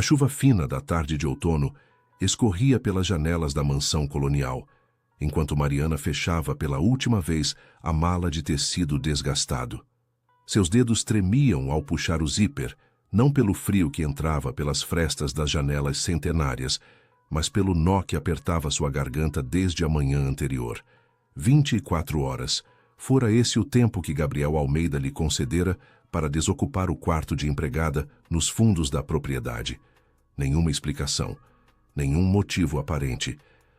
A chuva fina da tarde de outono escorria pelas janelas da mansão colonial, enquanto Mariana fechava pela última vez a mala de tecido desgastado. Seus dedos tremiam ao puxar o zíper, não pelo frio que entrava pelas frestas das janelas centenárias, mas pelo nó que apertava sua garganta desde a manhã anterior. 24 horas. Fora esse o tempo que Gabriel Almeida lhe concedera para desocupar o quarto de empregada nos fundos da propriedade. Nenhuma explicação, nenhum motivo aparente.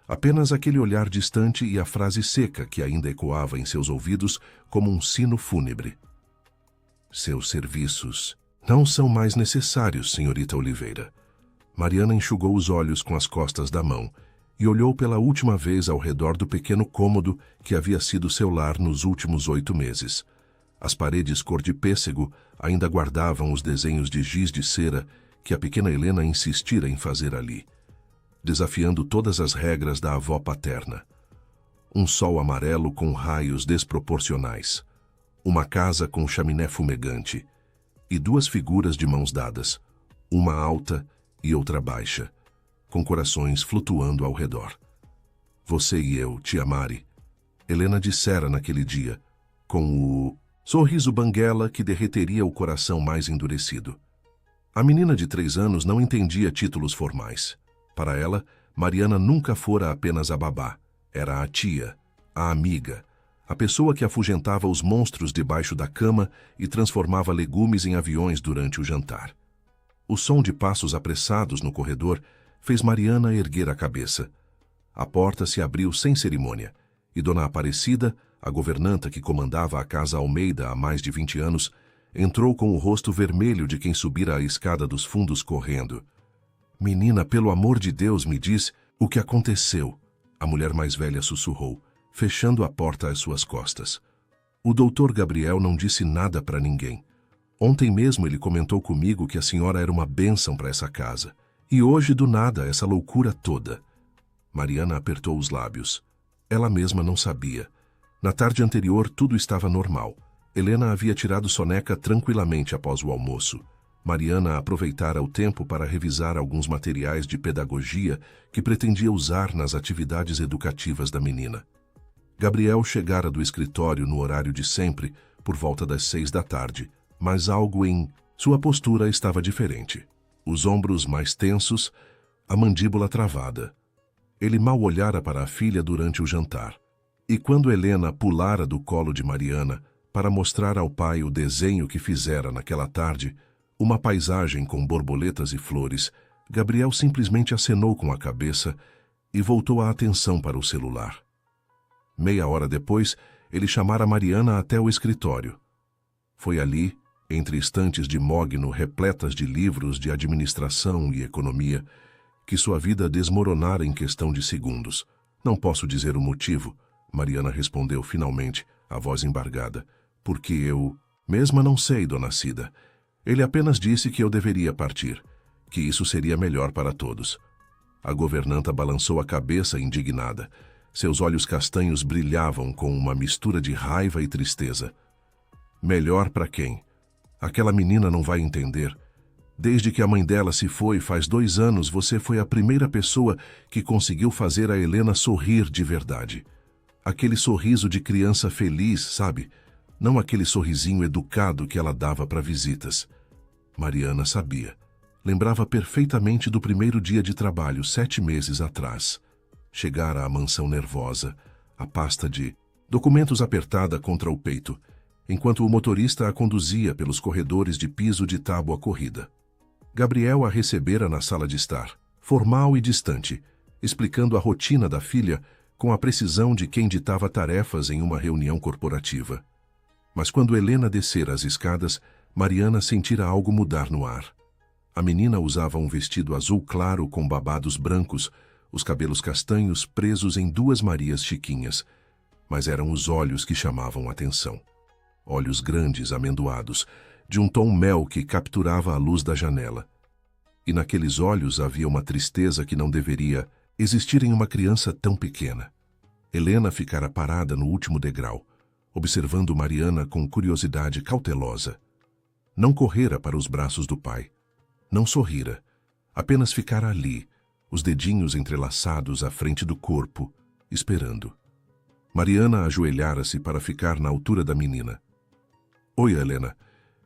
Apenas aquele olhar distante e a frase seca que ainda ecoava em seus ouvidos como um sino fúnebre. Seus serviços não são mais necessários, senhorita Oliveira. Mariana enxugou os olhos com as costas da mão e olhou pela última vez ao redor do pequeno cômodo que havia sido seu lar nos últimos 8 meses. As paredes cor de pêssego ainda guardavam os desenhos de giz de cera que a pequena Helena insistira em fazer ali, desafiando todas as regras da avó paterna. Um sol amarelo com raios desproporcionais, uma casa com chaminé fumegante e 2 figuras de mãos dadas, uma alta e outra baixa, com corações flutuando ao redor. Você e eu, tia Mari, Helena dissera naquele dia, com o sorriso banguela que derreteria o coração mais endurecido. A menina de 3 anos não entendia títulos formais. Para ela, Mariana nunca fora apenas a babá. Era a tia, a amiga, a pessoa que afugentava os monstros debaixo da cama e transformava legumes em aviões durante o jantar. O som de passos apressados no corredor fez Mariana erguer a cabeça. A porta se abriu sem cerimônia, e Dona Aparecida, a governanta que comandava a Casa Almeida há mais de 20 anos, entrou com o rosto vermelho de quem subira a escada dos fundos correndo. Menina, pelo amor de Deus, me diz o que aconteceu, a mulher mais velha sussurrou, fechando a porta às suas costas. O doutor Gabriel não disse nada para ninguém. Ontem mesmo ele comentou comigo que a senhora era uma bênção para essa casa. E hoje, do nada, essa loucura toda. Mariana apertou os lábios. Ela mesma não sabia. Na tarde anterior, tudo estava normal. Helena havia tirado soneca tranquilamente após o almoço. Mariana aproveitara o tempo para revisar alguns materiais de pedagogia que pretendia usar nas atividades educativas da menina. Gabriel chegara do escritório no horário de sempre, por volta das 6 da tarde, mas algo em sua postura estava diferente. Os ombros mais tensos, a mandíbula travada. Ele mal olhara para a filha durante o jantar. E quando Helena pulara do colo de Mariana para mostrar ao pai o desenho que fizera naquela tarde, uma paisagem com borboletas e flores, Gabriel simplesmente acenou com a cabeça e voltou a atenção para o celular. Meia hora depois, ele chamara Mariana até o escritório. Foi ali, entre estantes de mogno repletas de livros de administração e economia, que sua vida desmoronara em questão de segundos. Não posso dizer o motivo, Mariana respondeu finalmente, a voz embargada. Porque eu mesma não sei, dona Cida. Ele apenas disse que eu deveria partir, que isso seria melhor para todos. A governanta balançou a cabeça indignada. Seus olhos castanhos brilhavam com uma mistura de raiva e tristeza. Melhor para quem? Aquela menina não vai entender. Desde que a mãe dela se foi, faz 2 anos, você foi a primeira pessoa que conseguiu fazer a Helena sorrir de verdade. Aquele sorriso de criança feliz, sabe? Não aquele sorrisinho educado que ela dava para visitas. Mariana sabia. Lembrava perfeitamente do primeiro dia de trabalho, 7 meses atrás. Chegara à mansão nervosa, a pasta de documentos apertada contra o peito, enquanto o motorista a conduzia pelos corredores de piso de tábua corrida. Gabriel a recebera na sala de estar, formal e distante, explicando a rotina da filha com a precisão de quem ditava tarefas em uma reunião corporativa. Mas quando Helena descera as escadas, Mariana sentira algo mudar no ar. A menina usava um vestido azul claro com babados brancos, os cabelos castanhos presos em 2 Marias chiquinhas, mas eram os olhos que chamavam a atenção. Olhos grandes, amendoados, de um tom mel que capturava a luz da janela. E naqueles olhos havia uma tristeza que não deveria existir em uma criança tão pequena. Helena ficara parada no último degrau, observando Mariana com curiosidade cautelosa. Não correra para os braços do pai. Não sorrira. Apenas ficar ali, os dedinhos entrelaçados à frente do corpo, esperando. Mariana ajoelhara-se para ficar na altura da menina. Oi, Helena.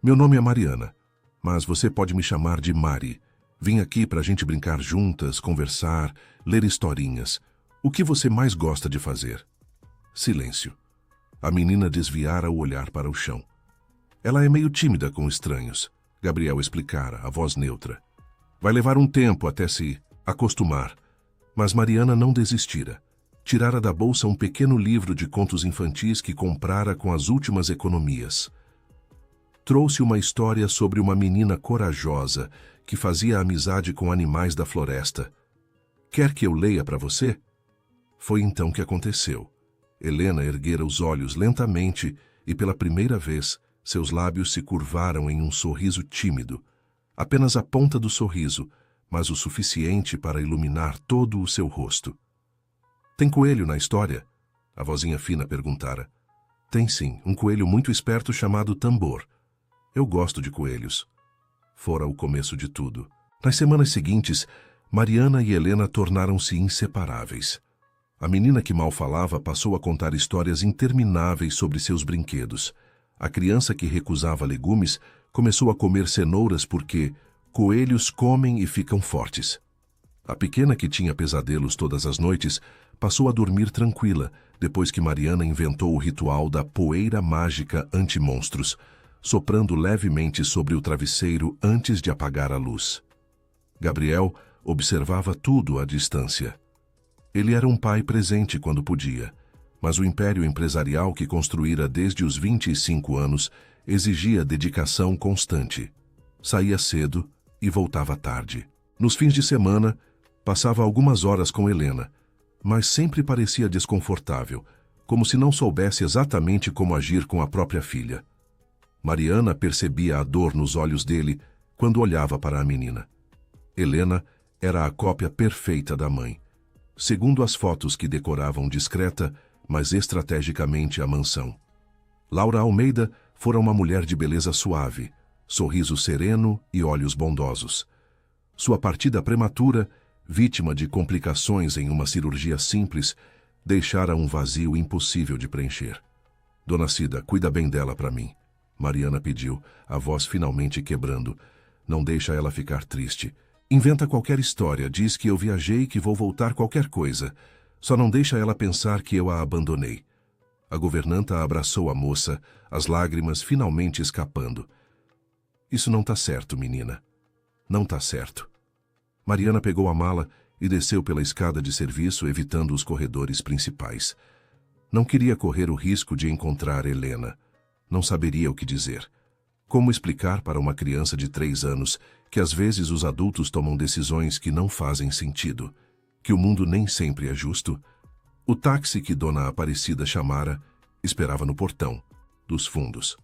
Meu nome é Mariana, mas você pode me chamar de Mari. Vim aqui para a gente brincar juntas, conversar, ler historinhas. O que você mais gosta de fazer? Silêncio. A menina desviara o olhar para o chão. Ela é meio tímida com estranhos, Gabriel explicara, a voz neutra. Vai levar um tempo até se acostumar. Mas Mariana não desistira. Tirara da bolsa um pequeno livro de contos infantis que comprara com as últimas economias. Trouxe uma história sobre uma menina corajosa que fazia amizade com animais da floresta. Quer que eu leia para você? Foi então que aconteceu. Helena erguera os olhos lentamente e, pela primeira vez, seus lábios se curvaram em um sorriso tímido. Apenas a ponta do sorriso, mas o suficiente para iluminar todo o seu rosto. Tem coelho na história? A vozinha fina perguntara. Tem sim, um coelho muito esperto chamado Tambor. Eu gosto de coelhos. Fora o começo de tudo. Nas semanas seguintes, Mariana e Helena tornaram-se inseparáveis. A menina que mal falava passou a contar histórias intermináveis sobre seus brinquedos. A criança que recusava legumes começou a comer cenouras porque coelhos comem e ficam fortes. A pequena que tinha pesadelos todas as noites passou a dormir tranquila depois que Mariana inventou o ritual da poeira mágica anti-monstros, soprando levemente sobre o travesseiro antes de apagar a luz. Gabriel observava tudo à distância. Ele era um pai presente quando podia, mas o império empresarial que construíra desde os 25 anos exigia dedicação constante. Saía cedo e voltava tarde. Nos fins de semana, passava algumas horas com Helena, mas sempre parecia desconfortável, como se não soubesse exatamente como agir com a própria filha. Mariana percebia a dor nos olhos dele quando olhava para a menina. Helena era a cópia perfeita da mãe, segundo as fotos que decoravam discreta, mas estrategicamente a mansão. Laura Almeida fora uma mulher de beleza suave, sorriso sereno e olhos bondosos. Sua partida prematura, vítima de complicações em uma cirurgia simples, deixara um vazio impossível de preencher. Dona Cida, cuida bem dela para mim. Mariana pediu, a voz finalmente quebrando. Não deixa ela ficar triste. Inventa qualquer história, diz que eu viajei e que vou voltar qualquer coisa. Só não deixa ela pensar que eu a abandonei. A governanta abraçou a moça, as lágrimas finalmente escapando. Isso não tá certo, menina. Não tá certo. Mariana pegou a mala e desceu pela escada de serviço, evitando os corredores principais. Não queria correr o risco de encontrar Helena. Não saberia o que dizer. Como explicar para uma criança de 3 anos que às vezes os adultos tomam decisões que não fazem sentido, que o mundo nem sempre é justo? O táxi que Dona Aparecida chamara esperava no portão, dos fundos.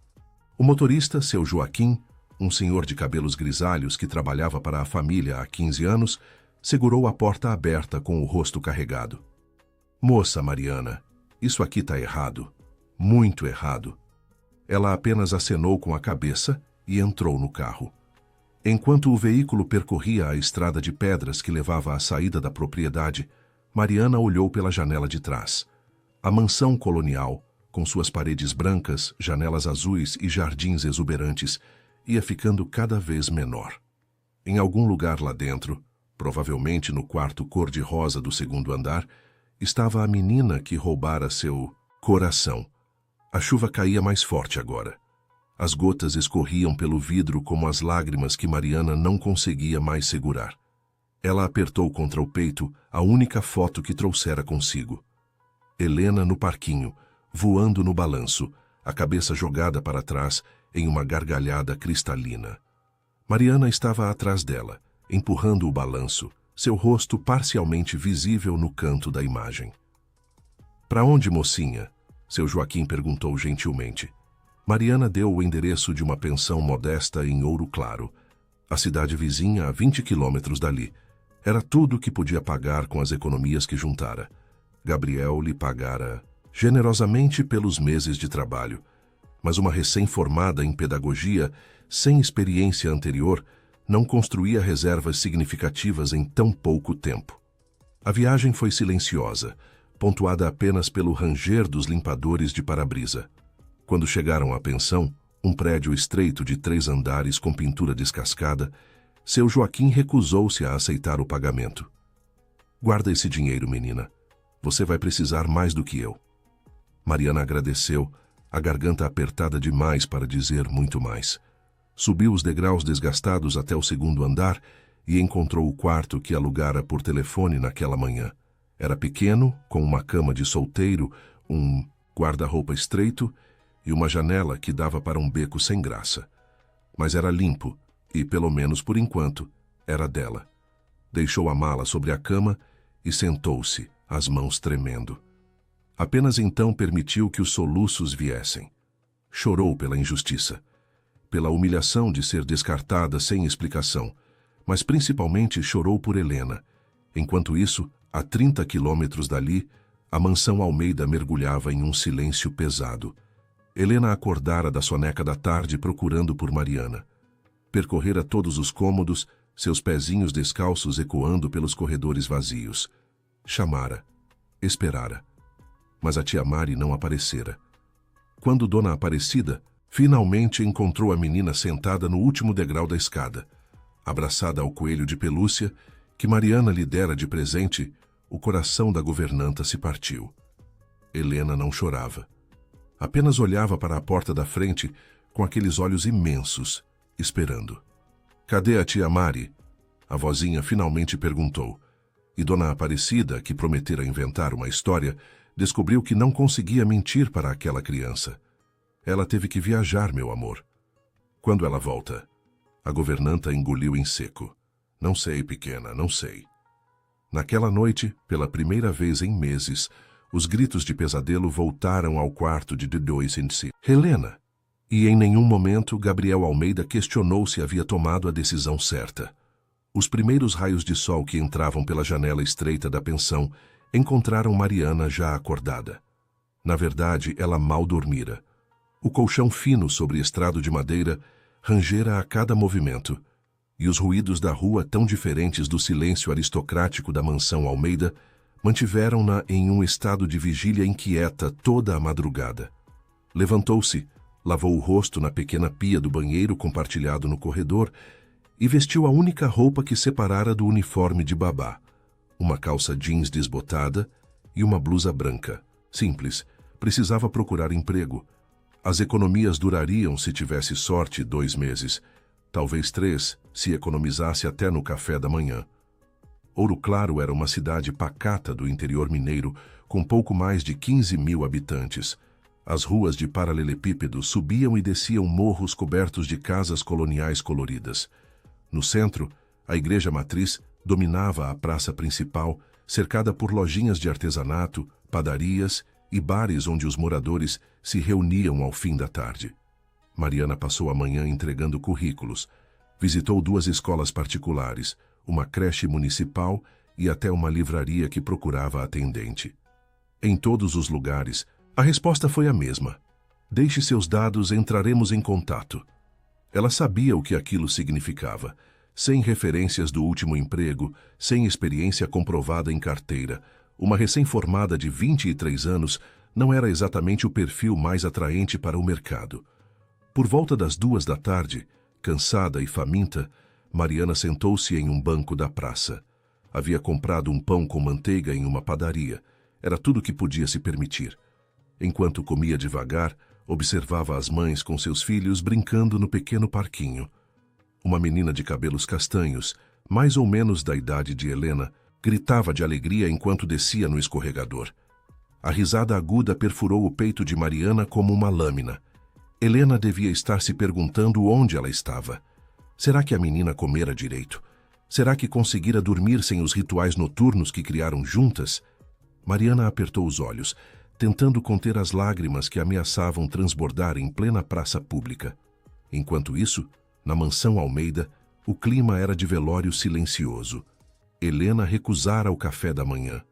O motorista, seu Joaquim, um senhor de cabelos grisalhos que trabalhava para a família há 15 anos, segurou a porta aberta com o rosto carregado. Moça Mariana, isso aqui tá errado. Muito errado. Ela apenas acenou com a cabeça e entrou no carro. Enquanto o veículo percorria a estrada de pedras que levava à saída da propriedade, Mariana olhou pela janela de trás. A mansão colonial, com suas paredes brancas, janelas azuis e jardins exuberantes, ia ficando cada vez menor. Em algum lugar lá dentro, provavelmente no quarto cor-de-rosa do segundo andar, estava a menina que roubara seu coração. A chuva caía mais forte agora. As gotas escorriam pelo vidro como as lágrimas que Mariana não conseguia mais segurar. Ela apertou contra o peito a única foto que trouxera consigo. Helena no parquinho, voando no balanço, a cabeça jogada para trás em uma gargalhada cristalina. Mariana estava atrás dela, empurrando o balanço, seu rosto parcialmente visível no canto da imagem. "Para onde, mocinha?" Seu Joaquim perguntou gentilmente. Mariana deu o endereço de uma pensão modesta em Ouro Claro, a cidade vizinha a 20 quilômetros dali. Era tudo o que podia pagar com as economias que juntara. Gabriel lhe pagara generosamente pelos meses de trabalho, mas uma recém-formada em pedagogia, sem experiência anterior, não construía reservas significativas em tão pouco tempo. A viagem foi silenciosa, pontuada apenas pelo ranger dos limpadores de para-brisa. Quando chegaram à pensão, um prédio estreito de 3 andares com pintura descascada, seu Joaquim recusou-se a aceitar o pagamento. "Guarda esse dinheiro, menina. Você vai precisar mais do que eu." Mariana agradeceu, a garganta apertada demais para dizer muito mais. Subiu os degraus desgastados até o 2º andar e encontrou o quarto que alugara por telefone naquela manhã. Era pequeno, com uma cama de solteiro, um guarda-roupa estreito e uma janela que dava para um beco sem graça. Mas era limpo e, pelo menos por enquanto, era dela. Deixou a mala sobre a cama e sentou-se, as mãos tremendo. Apenas então permitiu que os soluços viessem. Chorou pela injustiça, pela humilhação de ser descartada sem explicação, mas principalmente chorou por Helena. Enquanto isso, a 30 quilômetros dali, a mansão Almeida mergulhava em um silêncio pesado. Helena acordara da soneca da tarde procurando por Mariana. Percorrera todos os cômodos, seus pezinhos descalços ecoando pelos corredores vazios. Chamara, esperara. Mas a tia Mari não aparecera. Quando Dona Aparecida finalmente encontrou a menina sentada no último degrau da escada, abraçada ao coelho de pelúcia que Mariana lhe dera de presente, o coração da governanta se partiu. Helena não chorava. Apenas olhava para a porta da frente com aqueles olhos imensos, esperando. "Cadê a tia Mari?" A vozinha finalmente perguntou. E Dona Aparecida, que prometera inventar uma história, descobriu que não conseguia mentir para aquela criança. "Ela teve que viajar, meu amor." "Quando ela volta?" A governanta engoliu em seco. "Não sei, pequena, não sei." Naquela noite, pela primeira vez em meses, os gritos de pesadelo voltaram ao quarto de D2 em si. "Helena!" E em nenhum momento Gabriel Almeida questionou se havia tomado a decisão certa. Os primeiros raios de sol que entravam pela janela estreita da pensão encontraram Mariana já acordada. Na verdade, ela mal dormira. O colchão fino sobre estrado de madeira rangera a cada movimento, e os ruídos da rua, tão diferentes do silêncio aristocrático da mansão Almeida, mantiveram-na em um estado de vigília inquieta toda a madrugada. Levantou-se, lavou o rosto na pequena pia do banheiro compartilhado no corredor e vestiu a única roupa que separara do uniforme de babá, uma calça jeans desbotada e uma blusa branca. Simples, precisava procurar emprego. As economias durariam, se tivesse sorte, 2 meses, talvez 3, se economizasse até no café da manhã. Ouro Claro era uma cidade pacata do interior mineiro, com pouco mais de 15.000 habitantes. As ruas de paralelepípedo subiam e desciam morros cobertos de casas coloniais coloridas. No centro, a igreja matriz dominava a praça principal, cercada por lojinhas de artesanato, padarias e bares onde os moradores se reuniam ao fim da tarde. Mariana passou a manhã entregando currículos. Visitou 2 escolas particulares, uma creche municipal e até uma livraria que procurava atendente. Em todos os lugares, a resposta foi a mesma. "Deixe seus dados, entraremos em contato." Ela sabia o que aquilo significava. Sem referências do último emprego, sem experiência comprovada em carteira, uma recém-formada de 23 anos não era exatamente o perfil mais atraente para o mercado. Por volta das 2 da tarde, cansada e faminta, Mariana sentou-se em um banco da praça. Havia comprado um pão com manteiga em uma padaria. Era tudo que podia se permitir. Enquanto comia devagar, observava as mães com seus filhos brincando no pequeno parquinho. Uma menina de cabelos castanhos, mais ou menos da idade de Helena, gritava de alegria enquanto descia no escorregador. A risada aguda perfurou o peito de Mariana como uma lâmina. Helena devia estar se perguntando onde ela estava. Será que a menina comera direito? Será que conseguira dormir sem os rituais noturnos que criaram juntas? Mariana apertou os olhos, tentando conter as lágrimas que ameaçavam transbordar em plena praça pública. Enquanto isso, na mansão Almeida, o clima era de velório silencioso. Helena recusara o café da manhã.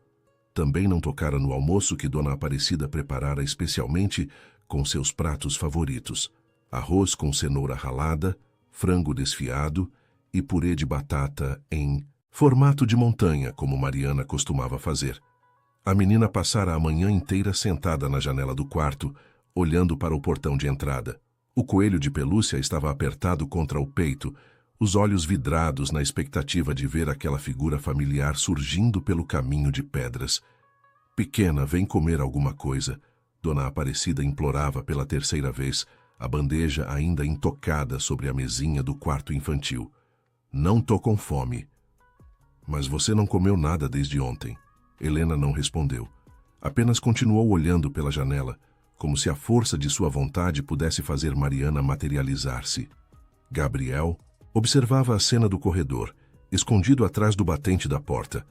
Também não tocara no almoço que Dona Aparecida preparara especialmente com seus pratos favoritos: arroz com cenoura ralada, frango desfiado e purê de batata em formato de montanha, como Mariana costumava fazer. A menina passara a manhã inteira sentada na janela do quarto, olhando para o portão de entrada. O coelho de pelúcia estava apertado contra o peito, os olhos vidrados na expectativa de ver aquela figura familiar surgindo pelo caminho de pedras. Pequena, vem comer alguma coisa. Dona Aparecida implorava pela terceira vez, a bandeja ainda intocada sobre a mesinha do quarto infantil. Não tô com fome. Mas você não comeu nada desde ontem. Helena não respondeu. Apenas continuou olhando pela janela, como se a força de sua vontade pudesse fazer Mariana materializar-se. Gabriel observava a cena do corredor, escondido atrás do batente da porta.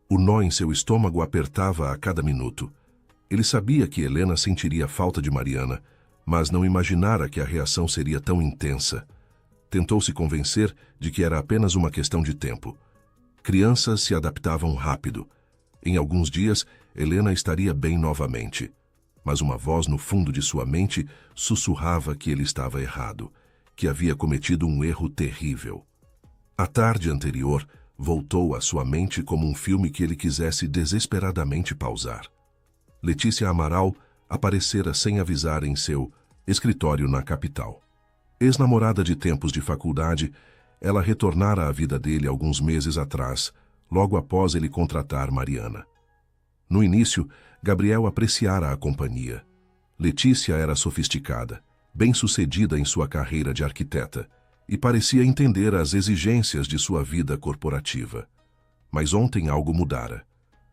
O nó em seu estômago apertava a cada minuto. Ele sabia que Helena sentiria falta de Mariana, mas não imaginara que a reação seria tão intensa. Tentou se convencer de que era apenas uma questão de tempo. Crianças se adaptavam rápido. Em alguns dias, Helena estaria bem novamente. Mas uma voz no fundo de sua mente sussurrava que ele estava errado, que havia cometido um erro terrível. A tarde anterior voltou à sua mente como um filme que ele quisesse desesperadamente pausar. Letícia Amaral aparecera sem avisar em seu escritório na capital. Ex-namorada de tempos de faculdade, ela retornara à vida dele alguns meses atrás, logo após ele contratar Mariana. No início, Gabriel apreciara a companhia. Letícia era sofisticada, bem-sucedida em sua carreira de arquiteta, e parecia entender as exigências de sua vida corporativa. Mas ontem algo mudara.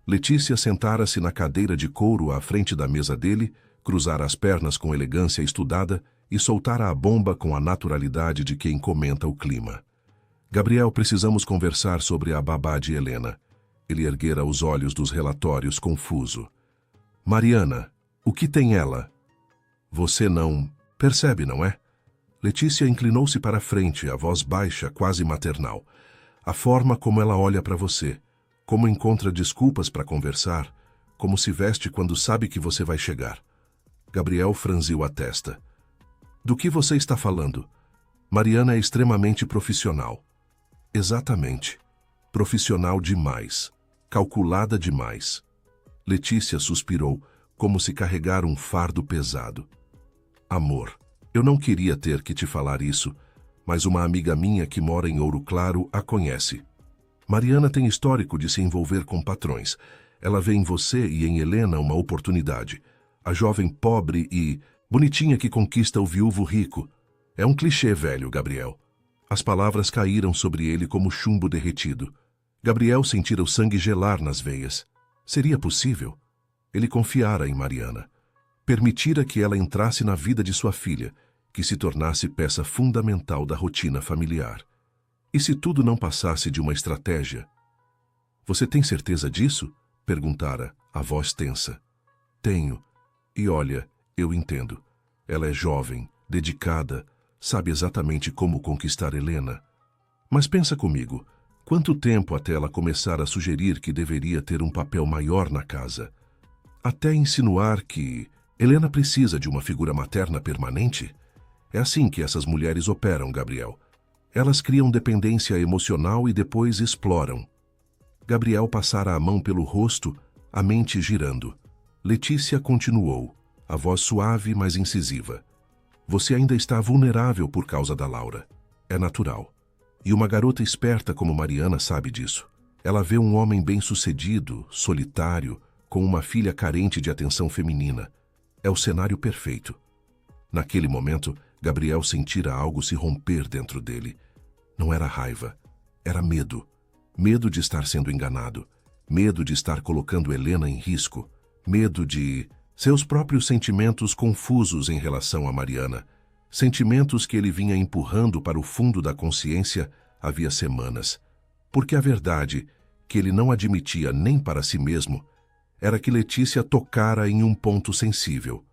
Letícia sentara-se na cadeira de couro à frente da mesa dele, cruzara as pernas com elegância estudada e soltara a bomba com a naturalidade de quem comenta o clima. Gabriel, precisamos conversar sobre a babá de Helena. Ele erguera os olhos dos relatórios, confuso. Mariana, o que tem ela? Você não percebe, não é? Letícia inclinou-se para a frente, a voz baixa, quase maternal. A forma como ela olha para você, como encontra desculpas para conversar, como se veste quando sabe que você vai chegar. Gabriel franziu a testa. Do que você está falando? Mariana é extremamente profissional. Exatamente. Profissional demais. Calculada demais. Letícia suspirou, como se carregara um fardo pesado. Amor, eu não queria ter que te falar isso, mas uma amiga minha que mora em Ouro Claro a conhece. Mariana tem histórico de se envolver com patrões. Ela vê em você e em Helena uma oportunidade. A jovem pobre e bonitinha que conquista o viúvo rico. É um clichê velho, Gabriel. As palavras caíram sobre ele como chumbo derretido. Gabriel sentira o sangue gelar nas veias. Seria possível? Ele confiara em Mariana. Permitira que ela entrasse na vida de sua filha, que se tornasse peça fundamental da rotina familiar. E se tudo não passasse de uma estratégia? Você tem certeza disso? Perguntara, a voz tensa. Tenho. E olha, eu entendo. Ela é jovem, dedicada, sabe exatamente como conquistar Helena. Mas pensa comigo, quanto tempo até ela começar a sugerir que deveria ter um papel maior na casa? Até insinuar que Helena precisa de uma figura materna permanente? É assim que essas mulheres operam, Gabriel. Elas criam dependência emocional e depois exploram. Gabriel passara a mão pelo rosto, a mente girando. Letícia continuou, a voz suave, mas incisiva. Você ainda está vulnerável por causa da Laura. É natural. E uma garota esperta como Mariana sabe disso. Ela vê um homem bem-sucedido, solitário, com uma filha carente de atenção feminina. É o cenário perfeito. Naquele momento, Gabriel sentira algo se romper dentro dele. Não era raiva, era medo. Medo de estar sendo enganado. Medo de estar colocando Helena em risco. Medo de seus próprios sentimentos confusos em relação a Mariana. Sentimentos que ele vinha empurrando para o fundo da consciência havia semanas. Porque a verdade, que ele não admitia nem para si mesmo, era que Letícia tocara em um ponto sensível.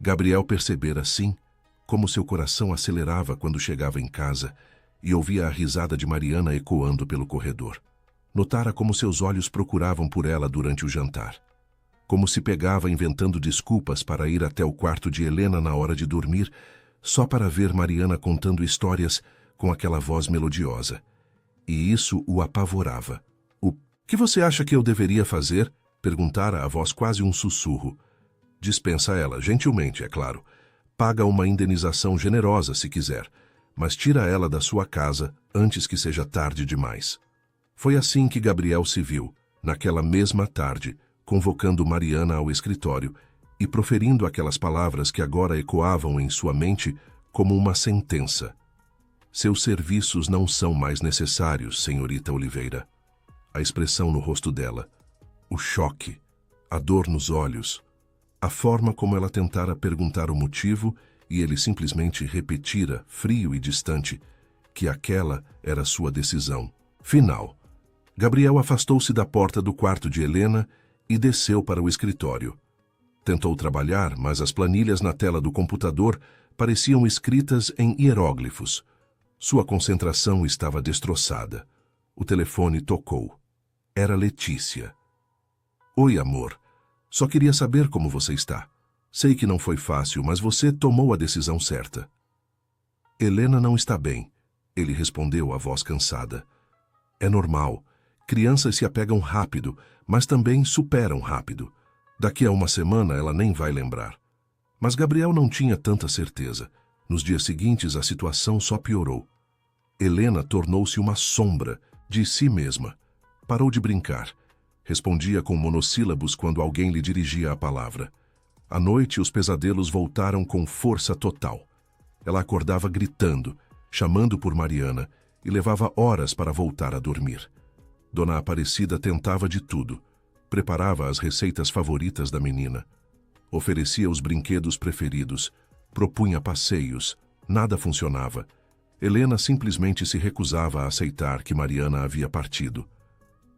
Gabriel percebera, sim, como seu coração acelerava quando chegava em casa e ouvia a risada de Mariana ecoando pelo corredor. Notara como seus olhos procuravam por ela durante o jantar. Como se pegava inventando desculpas para ir até o quarto de Helena na hora de dormir, só para ver Mariana contando histórias com aquela voz melodiosa. e isso o apavorava. O que você acha que eu deveria fazer? Perguntara a voz quase um sussurro. Dispensa ela, gentilmente, é claro. Paga uma indenização generosa se quiser, mas tira ela da sua casa antes que seja tarde demais. Foi assim que Gabriel se viu, naquela mesma tarde, convocando Mariana ao escritório e proferindo aquelas palavras que agora ecoavam em sua mente como uma sentença. Seus serviços não são mais necessários, senhorita Oliveira. A expressão no rosto dela, o choque, a dor nos olhos, a forma como ela tentara perguntar o motivo e ele simplesmente repetira, frio e distante, que aquela era sua decisão final. Gabriel afastou-se da porta do quarto de Helena e desceu para o escritório. Tentou trabalhar, mas as planilhas na tela do computador pareciam escritas em hieróglifos. Sua concentração estava destroçada. O telefone tocou. Era Letícia. Oi, amor. Só queria saber como você está. Sei que não foi fácil, mas você tomou a decisão certa. Helena não está bem, ele respondeu a voz cansada. É normal. Crianças se apegam rápido, mas também superam rápido. Daqui a uma semana ela nem vai lembrar. Mas Gabriel não tinha tanta certeza. Nos dias seguintes a situação só piorou. Helena tornou-se uma sombra de si mesma. Parou de brincar. Respondia com monossílabos quando alguém lhe dirigia a palavra. À noite, os pesadelos voltaram com força total. Ela acordava gritando, chamando por Mariana, e levava horas para voltar a dormir. Dona Aparecida tentava de tudo. Preparava as receitas favoritas da menina. Oferecia os brinquedos preferidos. Propunha passeios. Nada funcionava. Helena simplesmente se recusava a aceitar que Mariana havia partido.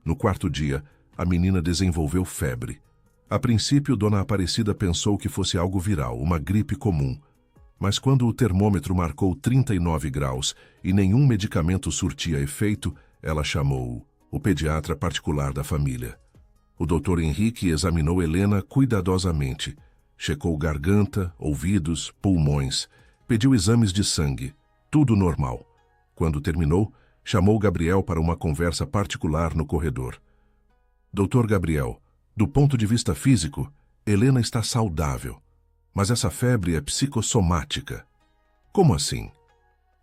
No quarto dia, a menina desenvolveu febre. A princípio, Dona Aparecida pensou que fosse algo viral, uma gripe comum. Mas quando o termômetro marcou 39 graus e nenhum medicamento surtia efeito, ela chamou o pediatra particular da família. O Dr. Henrique examinou Helena cuidadosamente. Checou garganta, ouvidos, pulmões. Pediu exames de sangue. Tudo normal. Quando terminou, chamou Gabriel para uma conversa particular no corredor. Doutor Gabriel, do ponto de vista físico, Helena está saudável. Mas essa febre é psicossomática. Como assim?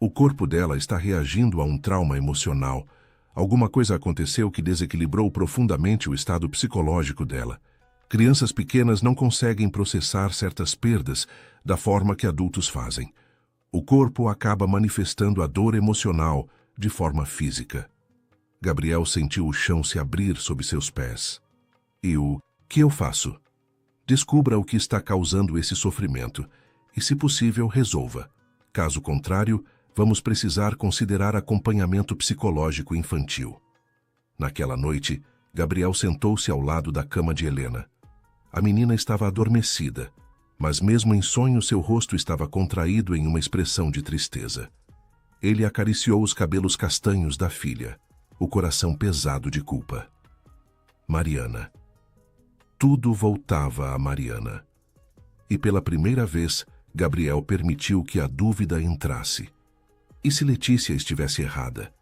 O corpo dela está reagindo a um trauma emocional. Alguma coisa aconteceu que desequilibrou profundamente o estado psicológico dela. Crianças pequenas não conseguem processar certas perdas da forma que adultos fazem. O corpo acaba manifestando a dor emocional de forma física. Gabriel sentiu o chão se abrir sob seus pés. E o que eu faço? Descubra o que está causando esse sofrimento e, se possível, resolva. Caso contrário, vamos precisar considerar acompanhamento psicológico infantil. Naquela noite, Gabriel sentou-se ao lado da cama de Helena. A menina estava adormecida, mas mesmo em sonho seu rosto estava contraído em uma expressão de tristeza. Ele acariciou os cabelos castanhos da filha, o coração pesado de culpa. Mariana. Tudo voltava a Mariana. E pela primeira vez, Gabriel permitiu que a dúvida entrasse. E se Letícia estivesse errada?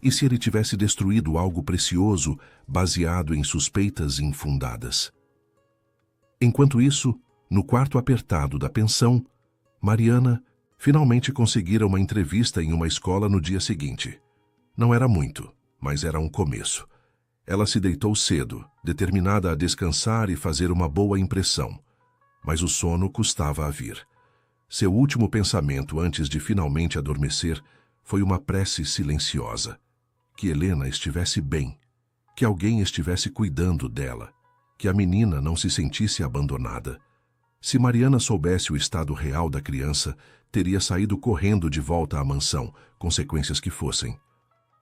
E se ele tivesse destruído algo precioso baseado em suspeitas infundadas? Enquanto isso, no quarto apertado da pensão, Mariana finalmente conseguira uma entrevista em uma escola no dia seguinte. Não era muito, mas era um começo. Ela se deitou cedo, determinada a descansar e fazer uma boa impressão. Mas o sono custava a vir. Seu último pensamento antes de finalmente adormecer foi uma prece silenciosa. Que Helena estivesse bem, que alguém estivesse cuidando dela, que a menina não se sentisse abandonada. Se Mariana soubesse o estado real da criança, teria saído correndo de volta à mansão, consequências que fossem.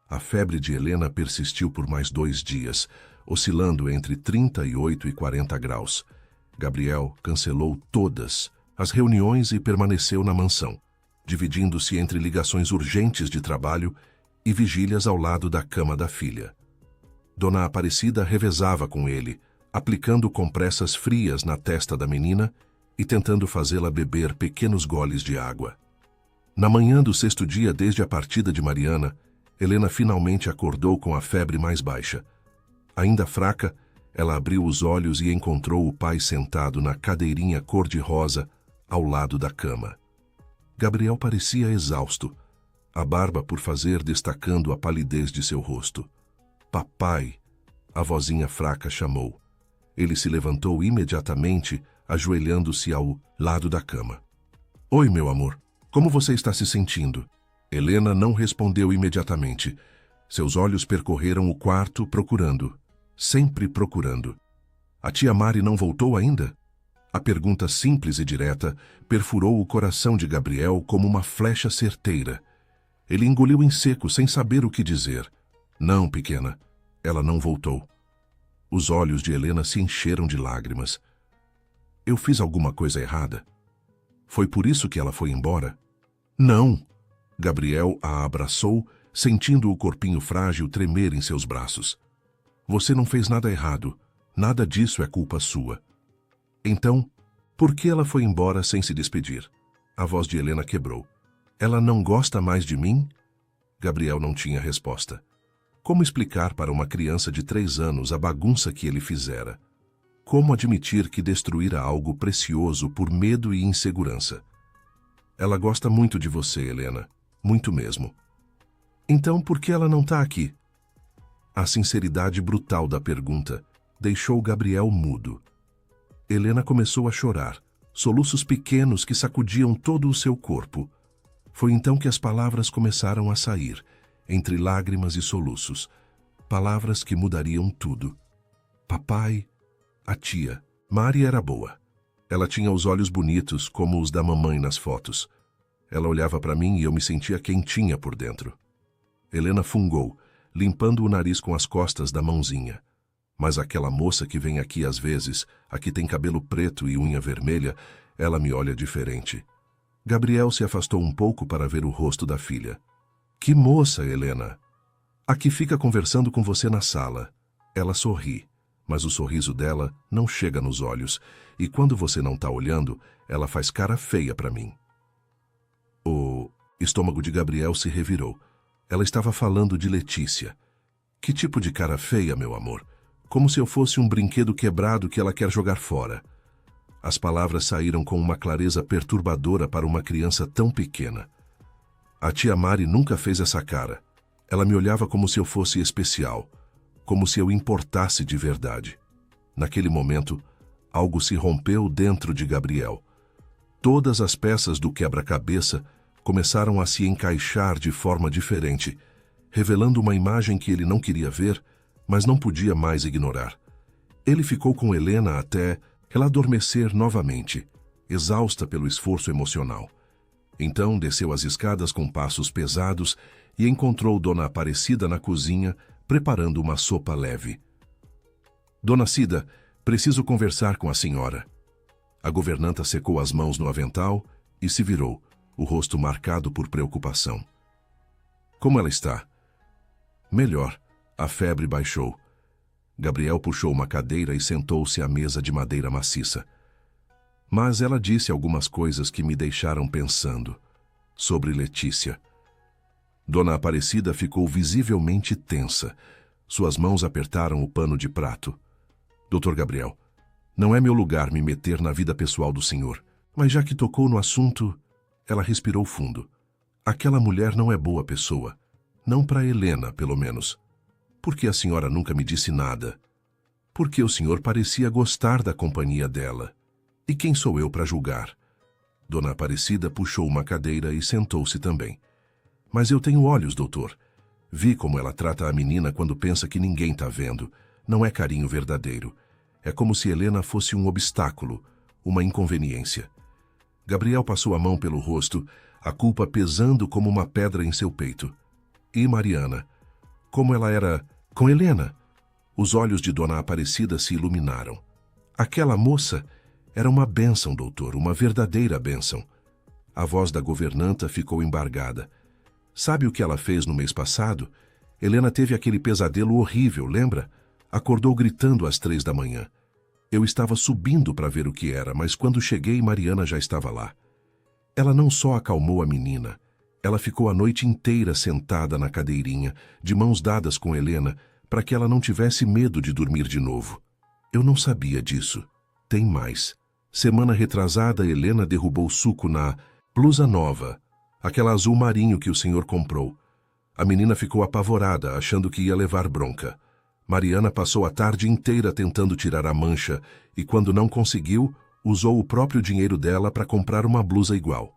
A febre de Helena persistiu por mais 2 dias, oscilando entre 38 e 40 graus. Gabriel cancelou todas as reuniões e permaneceu na mansão, dividindo-se entre ligações urgentes de trabalho e vigílias ao lado da cama da filha. Dona Aparecida revezava com ele, aplicando compressas frias na testa da menina e tentando fazê-la beber pequenos goles de água. Na manhã do 6º dia desde a partida de Mariana, Helena finalmente acordou com a febre mais baixa. Ainda fraca, ela abriu os olhos e encontrou o pai sentado na cadeirinha cor-de-rosa ao lado da cama. Gabriel parecia exausto, a barba por fazer destacando a palidez de seu rosto. Papai, a vozinha fraca chamou. Ele se levantou imediatamente, ajoelhando-se ao lado da cama. Oi, meu amor, como você está se sentindo? Helena não respondeu imediatamente. Seus olhos percorreram o quarto procurando, sempre procurando. A tia Mari não voltou ainda? A pergunta simples e direta perfurou o coração de Gabriel como uma flecha certeira. Ele engoliu em seco sem saber o que dizer. Não, pequena, ela não voltou. Os olhos de Helena se encheram de lágrimas. Eu fiz alguma coisa errada? Foi por isso que ela foi embora? Não! Gabriel a abraçou, sentindo o corpinho frágil tremer em seus braços. Você não fez nada errado. Nada disso é culpa sua. Então, por que ela foi embora sem se despedir? A voz de Helena quebrou. Ela não gosta mais de mim? Gabriel não tinha resposta. Como explicar para uma criança de 3 anos a bagunça que ele fizera? Como admitir que destruíra algo precioso por medo e insegurança? Ela gosta muito de você, Helena. Muito mesmo. Então, por que ela não está aqui? A sinceridade brutal da pergunta deixou Gabriel mudo. Helena começou a chorar, soluços pequenos que sacudiam todo o seu corpo. Foi então que as palavras começaram a sair, entre lágrimas e soluços. Palavras que mudariam tudo. Papai, a tia, Mari era boa. Ela tinha os olhos bonitos, como os da mamãe nas fotos. Ela olhava para mim e eu me sentia quentinha por dentro. Helena fungou, limpando o nariz com as costas da mãozinha. Mas aquela moça que vem aqui às vezes, a que tem cabelo preto e unha vermelha, ela me olha diferente. Gabriel se afastou um pouco para ver o rosto da filha. Que moça, Helena! A que fica conversando com você na sala. Ela sorri, mas o sorriso dela não chega nos olhos, e quando você não está olhando, ela faz cara feia para mim. O estômago de Gabriel se revirou. Ela estava falando de Letícia. Que tipo de cara feia, meu amor? Como se eu fosse um brinquedo quebrado que ela quer jogar fora. As palavras saíram com uma clareza perturbadora para uma criança tão pequena. A tia Mari nunca fez essa cara. Ela me olhava como se eu fosse especial, como se eu importasse de verdade. Naquele momento, algo se rompeu dentro de Gabriel. Todas as peças do quebra-cabeça começaram a se encaixar de forma diferente, revelando uma imagem que ele não queria ver, mas não podia mais ignorar. Ele ficou com Helena até ela adormecer novamente, exausta pelo esforço emocional. Então desceu as escadas com passos pesados e encontrou Dona Aparecida na cozinha, preparando uma sopa leve. Dona Cida, preciso conversar com a senhora. A governanta secou as mãos no avental e se virou, o rosto marcado por preocupação. Como ela está? Melhor. A febre baixou. Gabriel puxou uma cadeira e sentou-se à mesa de madeira maciça. Mas ela disse algumas coisas que me deixaram pensando. Sobre Letícia. Dona Aparecida ficou visivelmente tensa. Suas mãos apertaram o pano de prato. Doutor Gabriel, não é meu lugar me meter na vida pessoal do senhor, mas já que tocou no assunto, ela respirou fundo. Aquela mulher não é boa pessoa. Não para Helena, pelo menos. Por que a senhora nunca me disse nada? Porque o senhor parecia gostar da companhia dela. E quem sou eu para julgar? Dona Aparecida puxou uma cadeira e sentou-se também. Mas eu tenho olhos, doutor. Vi como ela trata a menina quando pensa que ninguém está vendo. Não é carinho verdadeiro. É como se Helena fosse um obstáculo, uma inconveniência. Gabriel passou a mão pelo rosto, a culpa pesando como uma pedra em seu peito. E Mariana? Como ela era com Helena? Os olhos de Dona Aparecida se iluminaram. Aquela moça era uma bênção, doutor, uma verdadeira bênção. A voz da governanta ficou embargada. Sabe o que ela fez no mês passado? Helena teve aquele pesadelo horrível, lembra? Acordou gritando às 3 da manhã. Eu estava subindo para ver o que era, mas quando cheguei, Mariana já estava lá. Ela não só acalmou a menina, Ela ficou a noite inteira sentada na cadeirinha, de mãos dadas com Helena, para que ela não tivesse medo de dormir de novo. Eu não sabia disso. Tem mais. Semana retrasada, Helena derrubou suco na blusa nova, aquela azul marinho que o senhor comprou. A menina ficou apavorada, achando que ia levar bronca. Mariana passou a tarde inteira tentando tirar a mancha e, quando não conseguiu, usou o próprio dinheiro dela para comprar uma blusa igual.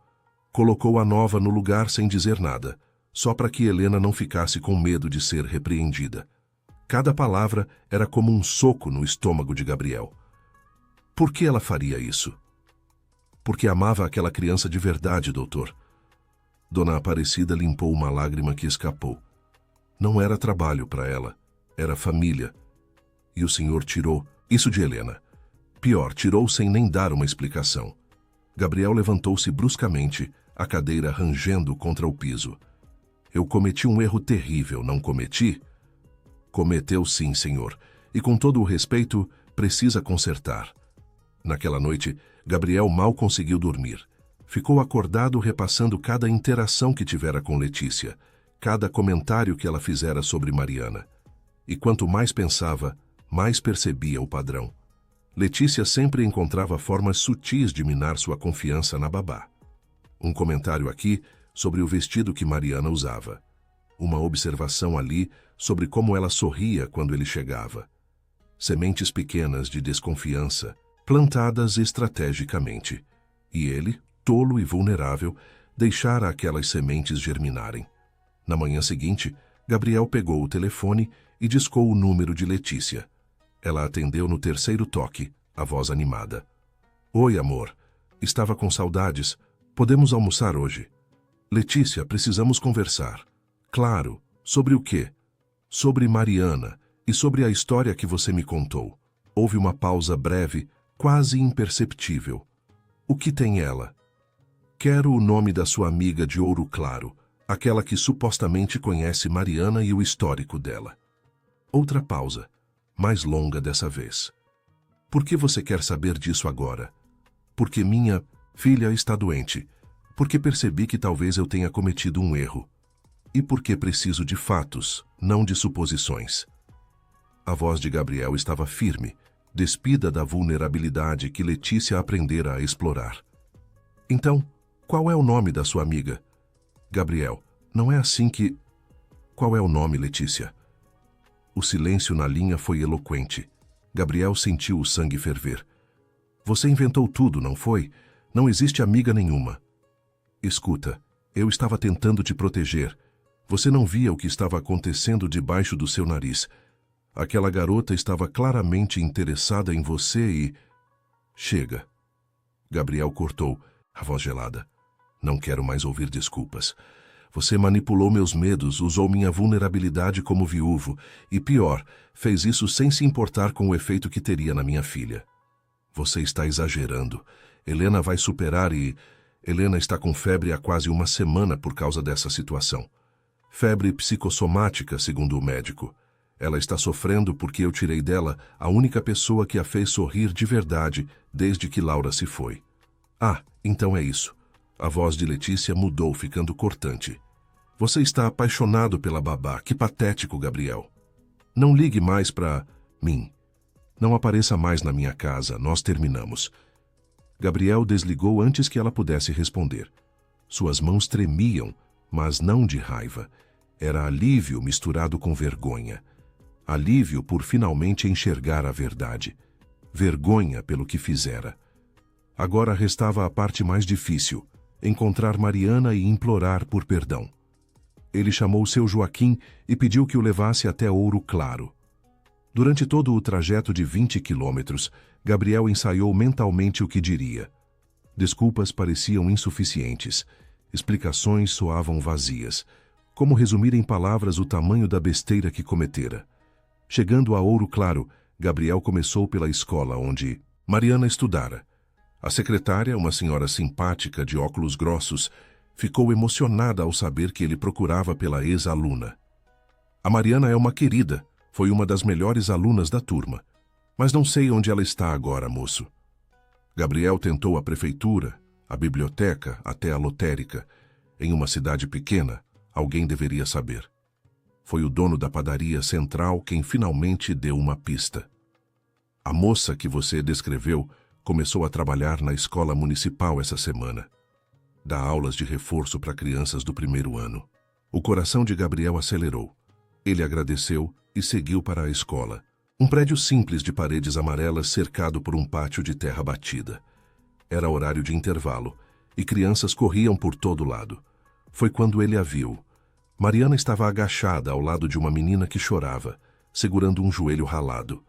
Colocou a nova no lugar sem dizer nada, só para que Helena não ficasse com medo de ser repreendida. Cada palavra era como um soco no estômago de Gabriel. Por que ela faria isso? Porque amava aquela criança de verdade, doutor. Dona Aparecida limpou uma lágrima que escapou. Não era trabalho para ela, era família. E o senhor tirou isso de Helena. Pior, tirou sem nem dar uma explicação. Gabriel levantou-se bruscamente, a cadeira rangendo contra o piso. Eu cometi um erro terrível, não cometi? Cometeu sim, senhor, e com todo o respeito, precisa consertar. Naquela noite, Gabriel mal conseguiu dormir. Ficou acordado repassando cada interação que tivera com Letícia, cada comentário que ela fizera sobre Mariana. E quanto mais pensava, mais percebia o padrão. Letícia sempre encontrava formas sutis de minar sua confiança na babá. Um comentário aqui sobre o vestido que Mariana usava. Uma observação ali sobre como ela sorria quando ele chegava. Sementes pequenas de desconfiança, plantadas estrategicamente. E ele, tolo e vulnerável, deixara aquelas sementes germinarem. Na manhã seguinte, Gabriel pegou o telefone e discou o número de Letícia. Ela atendeu no terceiro toque, a voz animada. Oi, amor. Estava com saudades. Podemos almoçar hoje? Letícia, precisamos conversar. Claro. Sobre o quê? Sobre Mariana e sobre a história que você me contou. Houve uma pausa breve, quase imperceptível. O que tem ela? Quero o nome da sua amiga de ouro claro, aquela que supostamente conhece Mariana e o histórico dela. Outra pausa, mais longa dessa vez. Por que você quer saber disso agora? Porque minha filha está doente. Porque percebi que talvez eu tenha cometido um erro. E porque preciso de fatos, não de suposições. A voz de Gabriel estava firme, despida da vulnerabilidade que Letícia aprendera a explorar. Então, qual é o nome da sua amiga? Gabriel, não é assim que... Qual é o nome, Letícia? O silêncio na linha foi eloquente. Gabriel sentiu o sangue ferver. Você inventou tudo, não foi? Não existe amiga nenhuma. Escuta, eu estava tentando te proteger. Você não via o que estava acontecendo debaixo do seu nariz. Aquela garota estava claramente interessada em você e... Chega. Gabriel cortou, a voz gelada. Não quero mais ouvir desculpas. Você manipulou meus medos, usou minha vulnerabilidade como viúvo e, pior, fez isso sem se importar com o efeito que teria na minha filha. Você está exagerando. Helena vai superar e... Helena está com febre há quase uma semana por causa dessa situação. Febre psicossomática, segundo o médico. Ela está sofrendo porque eu tirei dela a única pessoa que a fez sorrir de verdade desde que Laura se foi. Ah, então é isso. A voz de Letícia mudou, ficando cortante. Você está apaixonado pela babá. Que patético, Gabriel. Não ligue mais para mim. Não apareça mais na minha casa. Nós terminamos. Gabriel desligou antes que ela pudesse responder. Suas mãos tremiam, mas não de raiva. Era alívio misturado com vergonha. Alívio por finalmente enxergar a verdade. Vergonha pelo que fizera. Agora restava a parte mais difícil. Encontrar Mariana e implorar por perdão. Ele chamou seu Joaquim e pediu que o levasse até Ouro Claro. Durante todo o trajeto de 20 quilômetros, Gabriel ensaiou mentalmente o que diria. Desculpas pareciam insuficientes. Explicações soavam vazias. Como resumir em palavras o tamanho da besteira que cometera? Chegando a Ouro Claro, Gabriel começou pela escola onde Mariana estudara. A secretária, uma senhora simpática de óculos grossos, ficou emocionada ao saber que ele procurava pela ex-aluna. A Mariana é uma querida, foi uma das melhores alunas da turma. Mas não sei onde ela está agora, moço. Gabriel tentou a prefeitura, a biblioteca, até a lotérica. Em uma cidade pequena, alguém deveria saber. Foi o dono da padaria central quem finalmente deu uma pista. A moça que você descreveu começou a trabalhar na escola municipal essa semana. Dá aulas de reforço para crianças do primeiro ano. O coração de Gabriel acelerou. Ele agradeceu e seguiu para a escola. Um prédio simples de paredes amarelas cercado por um pátio de terra batida. Era horário de intervalo e crianças corriam por todo lado. Foi quando ele a viu. Mariana estava agachada ao lado de uma menina que chorava, segurando um joelho ralado.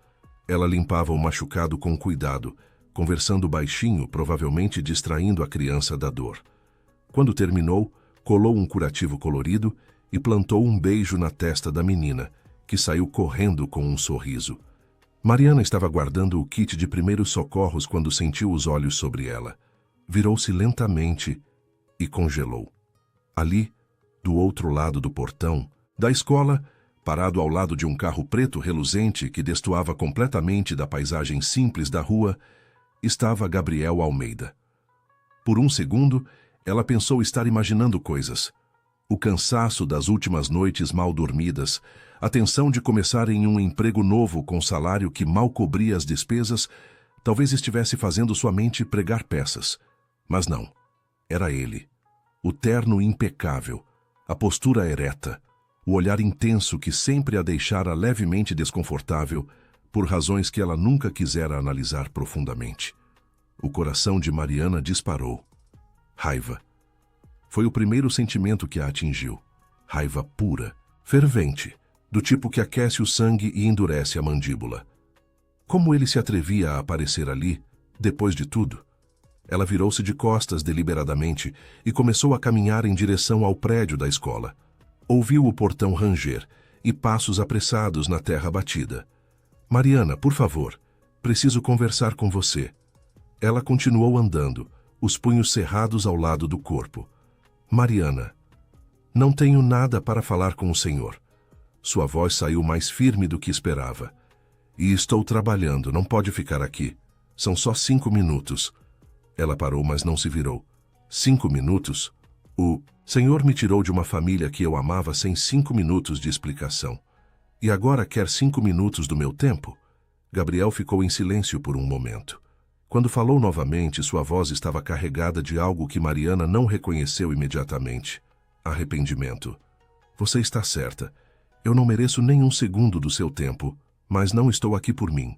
Ela limpava o machucado com cuidado, conversando baixinho, provavelmente distraindo a criança da dor. Quando terminou, colou um curativo colorido e plantou um beijo na testa da menina, que saiu correndo com um sorriso. Mariana estava guardando o kit de primeiros socorros quando sentiu os olhos sobre ela. Virou-se lentamente e congelou. Ali, do outro lado do portão, da escola, parado ao lado de um carro preto reluzente que destoava completamente da paisagem simples da rua, estava Gabriel Almeida. Por um segundo, ela pensou estar imaginando coisas. O cansaço das últimas noites mal dormidas, a tensão de começar em um emprego novo com salário que mal cobria as despesas, talvez estivesse fazendo sua mente pregar peças. Mas não. Era ele. O terno impecável, a postura ereta, o olhar intenso que sempre a deixara levemente desconfortável, por razões que ela nunca quisera analisar profundamente. O coração de Mariana disparou. Raiva. Foi o primeiro sentimento que a atingiu. Raiva pura, fervente, do tipo que aquece o sangue e endurece a mandíbula. Como ele se atrevia a aparecer ali, depois de tudo? Ela virou-se de costas deliberadamente e começou a caminhar em direção ao prédio da escola. Ouviu o portão ranger e passos apressados na terra batida. Mariana, por favor, preciso conversar com você. Ela continuou andando, os punhos cerrados ao lado do corpo. Mariana, não tenho nada para falar com o senhor. Sua voz saiu mais firme do que esperava. E estou trabalhando, não pode ficar aqui. São só 5 minutos. Ela parou, mas não se virou. 5 minutos? O senhor me tirou de uma família que eu amava sem 5 minutos de explicação. E agora quer 5 minutos do meu tempo? Gabriel ficou em silêncio por um momento. Quando falou novamente, sua voz estava carregada de algo que Mariana não reconheceu imediatamente. Arrependimento. Você está certa. Eu não mereço nem um segundo do seu tempo, mas não estou aqui por mim.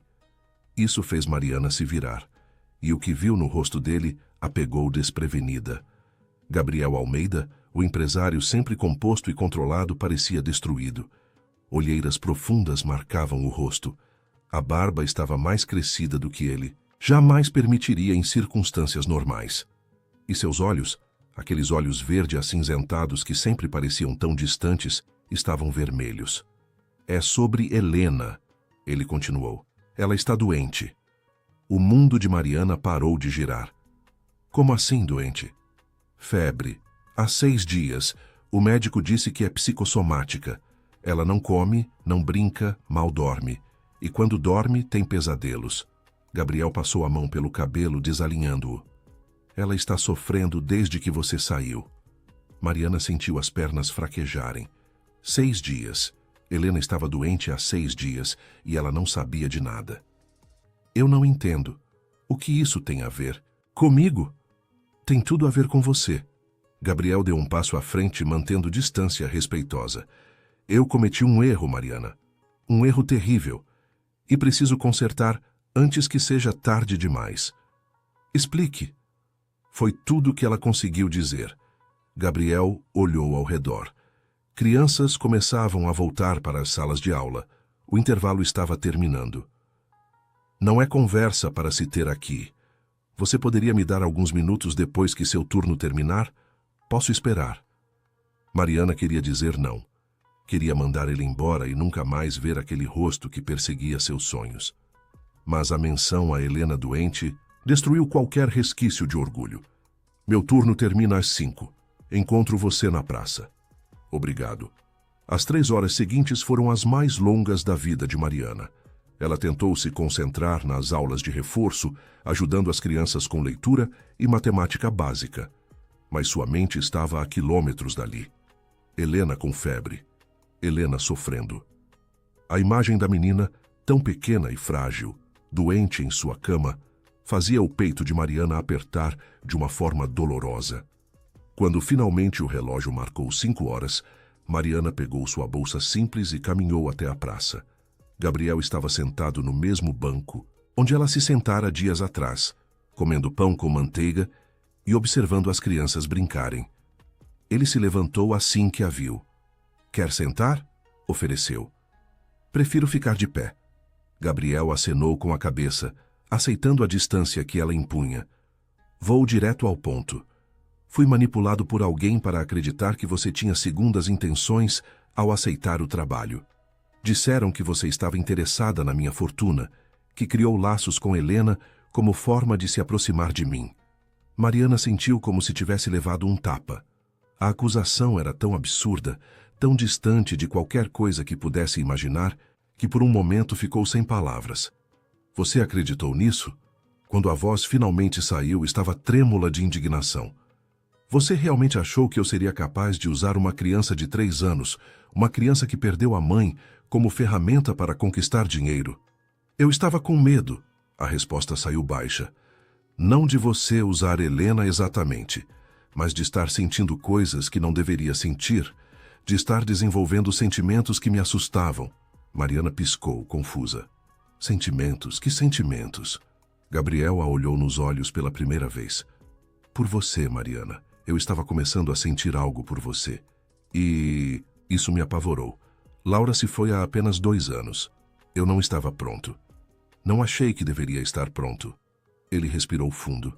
Isso fez Mariana se virar, e o que viu no rosto dele a pegou desprevenida. Gabriel Almeida, o empresário sempre composto e controlado, parecia destruído. Olheiras profundas marcavam o rosto. A barba estava mais crescida do que ele. Jamais permitiria em circunstâncias normais. E seus olhos, aqueles olhos verde acinzentados que sempre pareciam tão distantes, estavam vermelhos. É sobre Helena, ele continuou. Ela está doente. O mundo de Mariana parou de girar. Como assim doente? Febre. Há 6 dias. O médico disse que é psicossomática. Ela não come, não brinca, mal dorme. E quando dorme, tem pesadelos. Gabriel passou a mão pelo cabelo, desalinhando-o. Ela está sofrendo desde que você saiu. Mariana sentiu as pernas fraquejarem. 6 dias. Helena estava doente há 6 dias e ela não sabia de nada. Eu não entendo. O que isso tem a ver? Comigo? Tem tudo a ver com você. Gabriel deu um passo à frente, mantendo distância respeitosa. Eu cometi um erro, Mariana. Um erro terrível. E preciso consertar antes que seja tarde demais. Explique. Foi tudo que ela conseguiu dizer. Gabriel olhou ao redor. Crianças começavam a voltar para as salas de aula. O intervalo estava terminando. Não é conversa para se ter aqui. Você poderia me dar alguns minutos depois que seu turno terminar? Posso esperar. Mariana queria dizer não. Queria mandar ele embora e nunca mais ver aquele rosto que perseguia seus sonhos. Mas a menção a Helena doente destruiu qualquer resquício de orgulho. Meu turno termina às 5. Encontro você na praça. Obrigado. As 3 horas seguintes foram as mais longas da vida de Mariana. Ela tentou se concentrar nas aulas de reforço, ajudando as crianças com leitura e matemática básica. mas sua mente estava a quilômetros dali. Helena com febre. Helena sofrendo. A imagem da menina, tão pequena e frágil, doente em sua cama, fazia o peito de Mariana apertar de uma forma dolorosa. Quando finalmente o relógio marcou 5 horas, Mariana pegou sua bolsa simples e caminhou até a praça. Gabriel estava sentado no mesmo banco onde ela se sentara dias atrás, comendo pão com manteiga e observando as crianças brincarem. Ele se levantou assim que a viu. "Quer sentar?" ofereceu. "Prefiro ficar de pé." Gabriel acenou com a cabeça, aceitando a distância que ela impunha. "Vou direto ao ponto. Fui manipulado por alguém para acreditar que você tinha segundas intenções ao aceitar o trabalho. Disseram que você estava interessada na minha fortuna, que criou laços com Helena como forma de se aproximar de mim." Mariana sentiu como se tivesse levado um tapa. A acusação era tão absurda, tão distante de qualquer coisa que pudesse imaginar, que por um momento ficou sem palavras. "Você acreditou nisso?" Quando a voz finalmente saiu, estava trêmula de indignação. "Você realmente achou que eu seria capaz de usar uma criança de 3 anos, uma criança que perdeu a mãe, como ferramenta para conquistar dinheiro?" "Eu estava com medo." A resposta saiu baixa. "Não de você usar Helena exatamente, mas de estar sentindo coisas que não deveria sentir, de estar desenvolvendo sentimentos que me assustavam." Mariana piscou, confusa. "Sentimentos? Que sentimentos?" Gabriel a olhou nos olhos pela primeira vez. "Por você, Mariana. Eu estava começando a sentir algo por você. E isso me apavorou. Laura se foi há apenas 2 anos. Eu não estava pronto. Não achei que deveria estar pronto." Ele respirou fundo.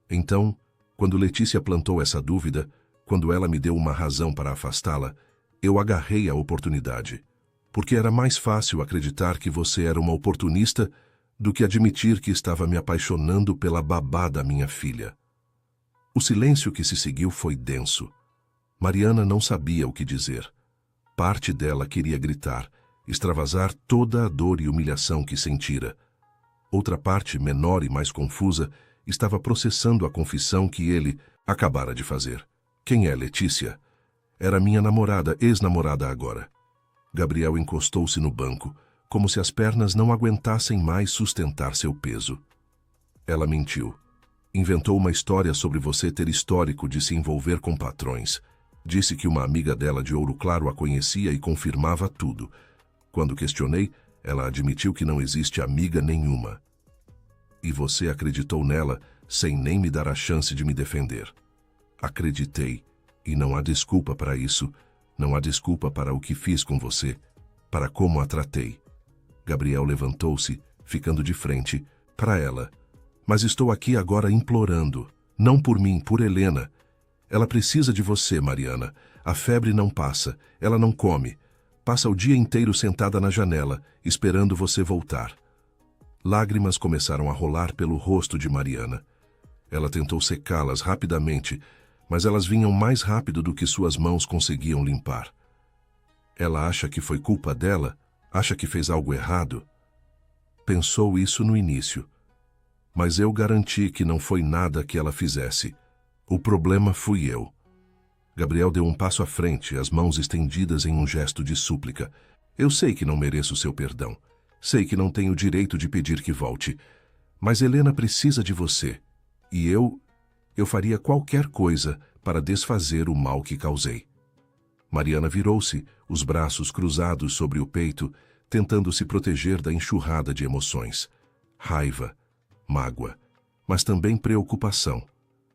Então, quando Letícia plantou essa dúvida, quando ela me deu uma razão para afastá-la, eu agarrei a oportunidade. Porque era mais fácil acreditar que você era uma oportunista do que admitir que estava me apaixonando pela babá da minha filha. O silêncio que se seguiu foi denso. Mariana não sabia o que dizer. Parte dela queria gritar, extravasar toda a dor e humilhação que sentira. Outra parte, menor e mais confusa, estava processando a confissão que ele acabara de fazer. "Quem é Letícia?" "Era minha namorada, ex-namorada agora." Gabriel encostou-se no banco, como se as pernas não aguentassem mais sustentar seu peso. "Ela mentiu. Inventou uma história sobre você ter histórico de se envolver com patrões. Disse que uma amiga dela de Ouro Claro a conhecia e confirmava tudo. Quando questionei, ela admitiu que não existe amiga nenhuma. E você acreditou nela sem nem me dar a chance de me defender." "Acreditei, e não há desculpa para isso. Não há desculpa para o que fiz com você, para como a tratei." Gabriel levantou-se, ficando de frente, para ela. "Mas estou aqui agora implorando, não por mim, por Helena. Ela precisa de você, Mariana. A febre não passa, ela não come. Passa o dia inteiro sentada na janela, esperando você voltar." Lágrimas começaram a rolar pelo rosto de Mariana. Ela tentou secá-las rapidamente, mas elas vinham mais rápido do que suas mãos conseguiam limpar. Ela acha que foi culpa dela? Acha que fez algo errado? Pensou isso no início. Mas eu garanti que não foi nada que ela fizesse. O problema fui eu. Gabriel deu um passo à frente, as mãos estendidas em um gesto de súplica. "Eu sei que não mereço seu perdão. Sei que não tenho direito de pedir que volte. Mas Helena precisa de você. E eu faria qualquer coisa para desfazer o mal que causei." Mariana virou-se, os braços cruzados sobre o peito, tentando se proteger da enxurrada de emoções. Raiva, mágoa, mas também preocupação.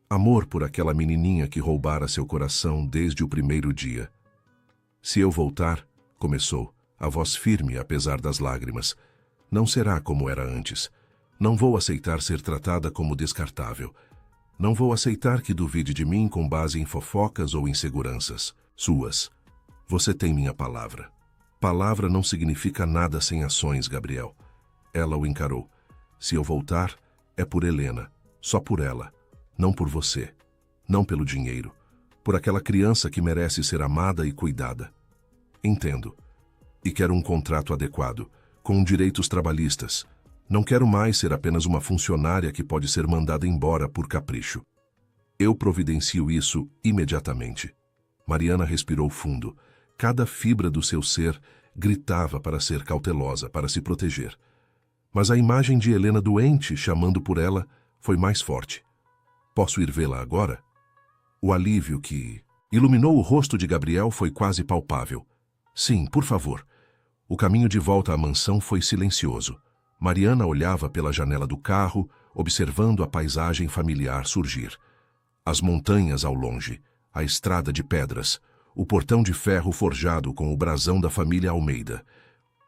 Amor por aquela menininha que roubara seu coração desde o primeiro dia. "Se eu voltar", começou, a voz firme apesar das lágrimas, "não será como era antes. Não vou aceitar ser tratada como descartável. Não vou aceitar que duvide de mim com base em fofocas ou inseguranças suas. Você tem minha palavra." "Palavra não significa nada sem ações, Gabriel." Ela o encarou. "Se eu voltar, é por Helena, só por ela. Não por você. Não pelo dinheiro. Por aquela criança que merece ser amada e cuidada." "Entendo. E quero um contrato adequado, com direitos trabalhistas. Não quero mais ser apenas uma funcionária que pode ser mandada embora por capricho." Eu providencio isso imediatamente. Mariana respirou fundo. Cada fibra do seu ser gritava para ser cautelosa, para se proteger. Mas a imagem de Helena doente, chamando por ela, foi mais forte. Posso ir vê-la agora? O alívio que iluminou o rosto de Gabriel foi quase palpável. Sim, por favor. O caminho de volta à mansão foi silencioso. Mariana olhava pela janela do carro, observando a paisagem familiar surgir. As montanhas ao longe, a estrada de pedras, o portão de ferro forjado com o brasão da família Almeida.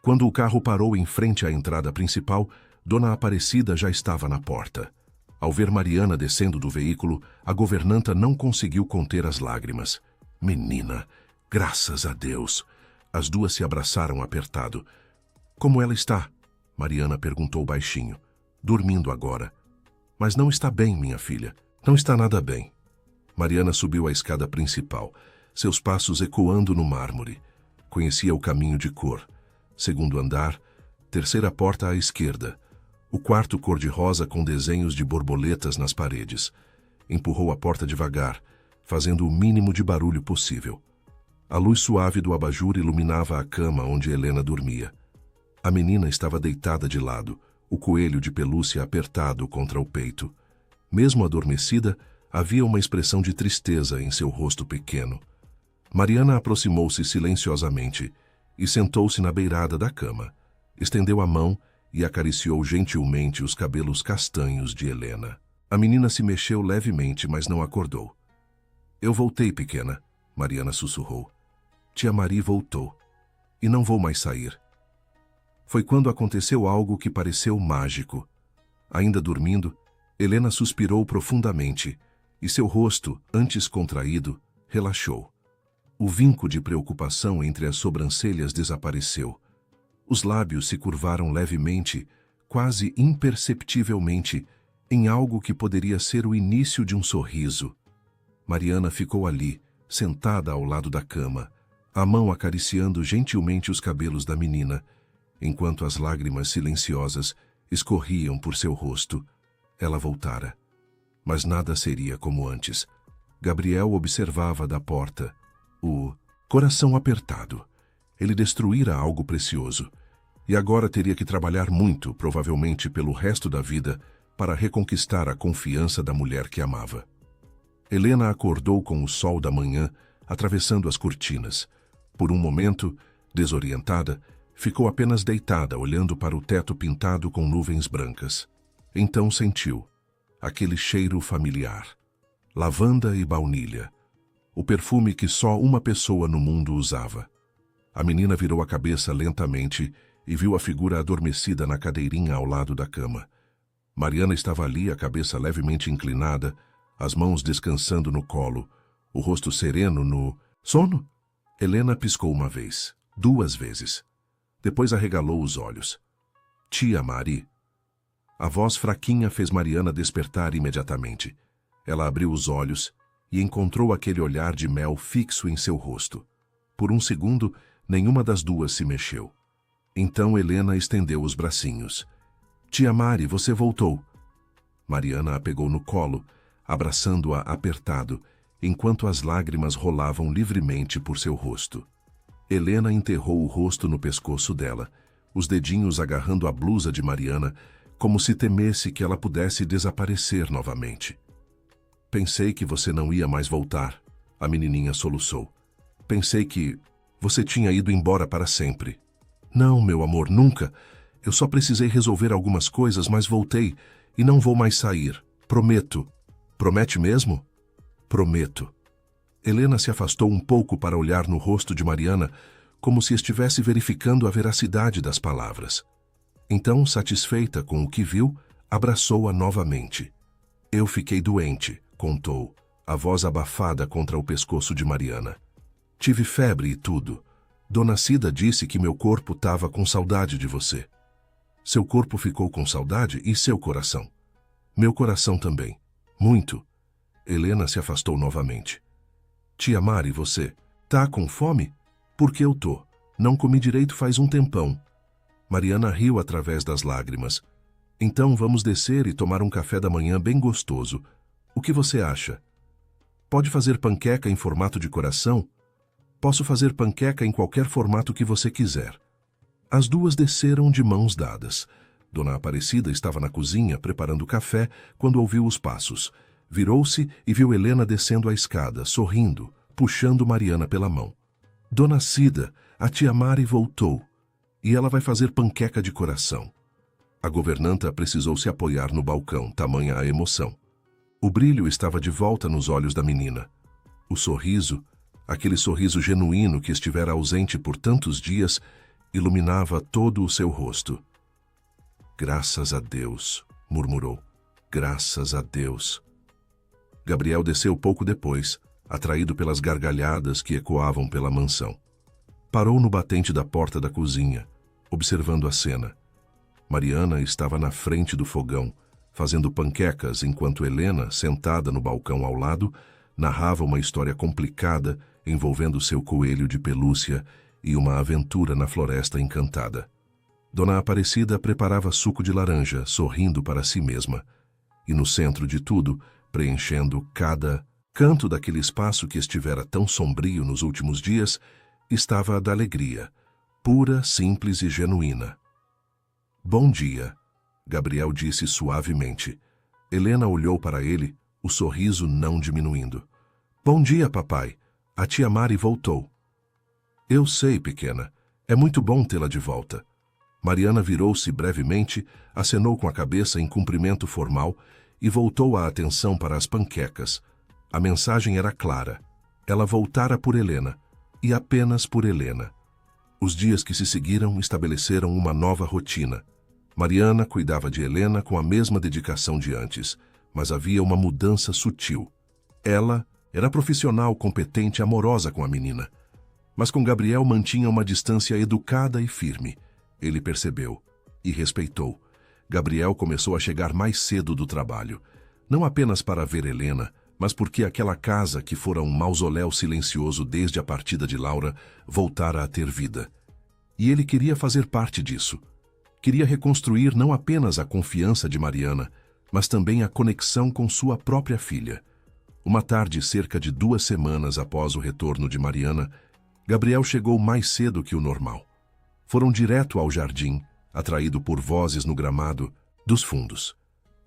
Quando o carro parou em frente à entrada principal, Dona Aparecida já estava na porta. Ao ver Mariana descendo do veículo, a governanta não conseguiu conter as lágrimas. Menina, graças a Deus! As duas se abraçaram apertado. Como ela está? Mariana perguntou baixinho. Dormindo agora. Mas não está bem, minha filha. Não está nada bem. Mariana subiu a escada principal, seus passos ecoando no mármore. Conhecia o caminho de cor. Segundo andar, terceira porta à esquerda. O quarto cor-de-rosa com desenhos de borboletas nas paredes. Empurrou a porta devagar, fazendo o mínimo de barulho possível. A luz suave do abajur iluminava a cama onde Helena dormia. A menina estava deitada de lado, o coelho de pelúcia apertado contra o peito. Mesmo adormecida, havia uma expressão de tristeza em seu rosto pequeno. Mariana aproximou-se silenciosamente e sentou-se na beirada da cama. Estendeu a mão e acariciou gentilmente os cabelos castanhos de Helena. A menina se mexeu levemente, mas não acordou. Eu voltei, pequena, Mariana sussurrou. Tia Mari voltou. E não vou mais sair. Foi quando aconteceu algo que pareceu mágico. Ainda dormindo, Helena suspirou profundamente e seu rosto, antes contraído, relaxou. O vinco de preocupação entre as sobrancelhas desapareceu. Os lábios se curvaram levemente, quase imperceptivelmente, em algo que poderia ser o início de um sorriso. Mariana ficou ali, sentada ao lado da cama, a mão acariciando gentilmente os cabelos da menina, enquanto as lágrimas silenciosas escorriam por seu rosto. Ela voltara. Mas nada seria como antes. Gabriel observava da porta, o coração apertado. Ele destruíra algo precioso. E agora teria que trabalhar muito, provavelmente pelo resto da vida, para reconquistar a confiança da mulher que amava. Helena acordou com o sol da manhã, atravessando as cortinas. Por um momento, desorientada, ficou apenas deitada, olhando para o teto pintado com nuvens brancas. Então sentiu aquele cheiro familiar. Lavanda e baunilha. O perfume que só uma pessoa no mundo usava. A menina virou a cabeça lentamente e viu a figura adormecida na cadeirinha ao lado da cama. Mariana estava ali, a cabeça levemente inclinada, as mãos descansando no colo, o rosto sereno no... Sono? Helena piscou uma vez, 2 vezes. Depois arregalou os olhos. Tia Mari. A voz fraquinha fez Mariana despertar imediatamente. Ela abriu os olhos e encontrou aquele olhar de mel fixo em seu rosto. Por um segundo, nenhuma das duas se mexeu. Então Helena estendeu os bracinhos. Tia Mari, você voltou. Mariana a pegou no colo, abraçando-a apertado, enquanto as lágrimas rolavam livremente por seu rosto. Helena enterrou o rosto no pescoço dela, os dedinhos agarrando a blusa de Mariana, como se temesse que ela pudesse desaparecer novamente. Pensei que você não ia mais voltar, a menininha soluçou. Pensei que você tinha ido embora para sempre. Não, meu amor, nunca. Eu só precisei resolver algumas coisas, mas voltei e não vou mais sair. Prometo. Promete mesmo? Prometo. Helena se afastou um pouco para olhar no rosto de Mariana, como se estivesse verificando a veracidade das palavras. Então, satisfeita com o que viu, abraçou-a novamente. Eu fiquei doente, contou, a voz abafada contra o pescoço de Mariana. Tive febre e tudo. Dona Cida disse que meu corpo estava com saudade de você. Seu corpo ficou com saudade e seu coração. Meu coração também. Muito. Helena se afastou novamente. Tia Mari, você tá com fome? Porque eu tô. Não comi direito faz um tempão. Mariana riu através das lágrimas. Então vamos descer e tomar um café da manhã bem gostoso. O que você acha? Pode fazer panqueca em formato de coração? Posso fazer panqueca em qualquer formato que você quiser. As duas desceram de mãos dadas. Dona Aparecida estava na cozinha preparando café quando ouviu os passos. Virou-se e viu Helena descendo a escada, sorrindo, puxando Mariana pela mão. Dona Cida, a tia Mari voltou. E ela vai fazer panqueca de coração. A governanta precisou se apoiar no balcão, tamanha a emoção. O brilho estava de volta nos olhos da menina. O sorriso, aquele sorriso genuíno que estivera ausente por tantos dias, iluminava todo o seu rosto. Graças a Deus, murmurou. Graças a Deus. Gabriel desceu pouco depois, atraído pelas gargalhadas que ecoavam pela mansão. Parou no batente da porta da cozinha, observando a cena. Mariana estava na frente do fogão, fazendo panquecas, enquanto Helena, sentada no balcão ao lado, narrava uma história complicada envolvendo seu coelho de pelúcia e uma aventura na floresta encantada. Dona Aparecida preparava suco de laranja, sorrindo para si mesma. E no centro de tudo, preenchendo cada canto daquele espaço que estivera tão sombrio nos últimos dias, estava a da alegria, pura, simples e genuína. Bom dia, Gabriel disse suavemente. Helena olhou para ele, o sorriso não diminuindo. Bom dia, papai. A tia Mari voltou. Eu sei, pequena. É muito bom tê-la de volta. Mariana virou-se brevemente, acenou com a cabeça em cumprimento formal e voltou a atenção para as panquecas. A mensagem era clara. Ela voltara por Helena, e apenas por Helena. Os dias que se seguiram estabeleceram uma nova rotina. Mariana cuidava de Helena com a mesma dedicação de antes, mas havia uma mudança sutil. Ela era profissional, competente e amorosa com a menina. Mas com Gabriel mantinha uma distância educada e firme. Ele percebeu e respeitou. Gabriel começou a chegar mais cedo do trabalho, não apenas para ver Helena, mas porque aquela casa, que fora um mausoléu silencioso desde a partida de Laura, voltara a ter vida. E ele queria fazer parte disso. Queria reconstruir não apenas a confiança de Mariana, mas também a conexão com sua própria filha. Uma tarde, cerca de 2 semanas após o retorno de Mariana, Gabriel chegou mais cedo que o normal. Foram direto ao jardim, atraído por vozes no gramado dos fundos.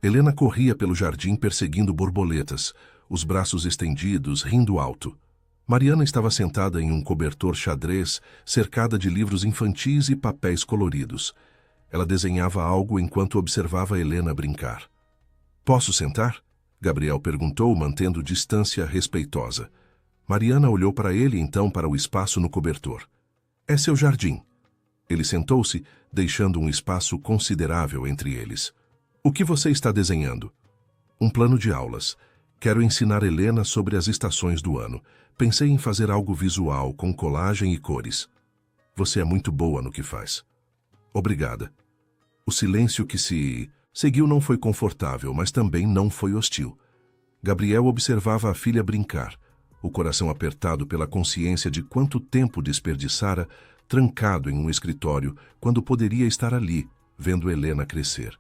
Helena corria pelo jardim perseguindo borboletas, os braços estendidos, rindo alto. Mariana estava sentada em um cobertor xadrez, cercada de livros infantis e papéis coloridos. Ela desenhava algo enquanto observava Helena brincar. Posso sentar? Gabriel perguntou, mantendo distância respeitosa. Mariana olhou para ele e então para o espaço no cobertor. É seu jardim. Ele sentou-se, deixando um espaço considerável entre eles. O que você está desenhando? Um plano de aulas. Quero ensinar Helena sobre as estações do ano. Pensei em fazer algo visual, com colagem e cores. Você é muito boa no que faz. Obrigada. O silêncio que se seguiu não foi confortável, mas também não foi hostil. Gabriel observava a filha brincar, o coração apertado pela consciência de quanto tempo desperdiçara, trancado em um escritório, quando poderia estar ali, vendo Helena crescer.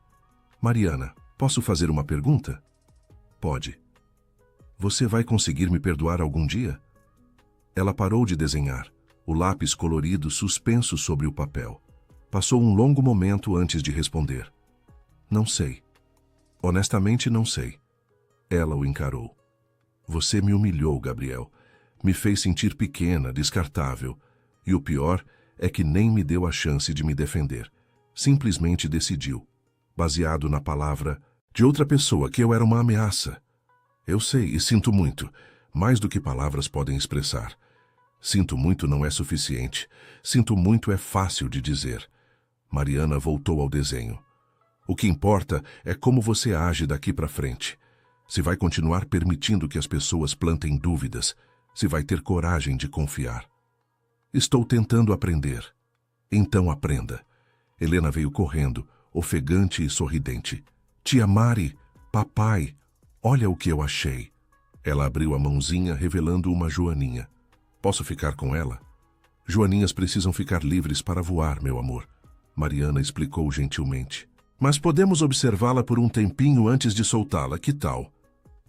Mariana, posso fazer uma pergunta? Pode. Você vai conseguir me perdoar algum dia? Ela parou de desenhar, o lápis colorido suspenso sobre o papel. Passou um longo momento antes de responder. Não sei. Honestamente, não sei. Ela o encarou. Você me humilhou, Gabriel. Me fez sentir pequena, descartável. E o pior é que nem me deu a chance de me defender. Simplesmente decidiu, baseado na palavra de outra pessoa, que eu era uma ameaça. Eu sei e sinto muito, mais do que palavras podem expressar. Sinto muito não é suficiente. Sinto muito é fácil de dizer. Mariana voltou ao desenho. O que importa é como você age daqui para frente. Se vai continuar permitindo que as pessoas plantem dúvidas, se vai ter coragem de confiar. Estou tentando aprender. Então aprenda. Helena veio correndo, ofegante e sorridente. Tia Mari, papai, olha o que eu achei. Ela abriu a mãozinha, revelando uma joaninha. Posso ficar com ela? Joaninhas precisam ficar livres para voar, meu amor. Mariana explicou gentilmente. Mas podemos observá-la por um tempinho antes de soltá-la, que tal?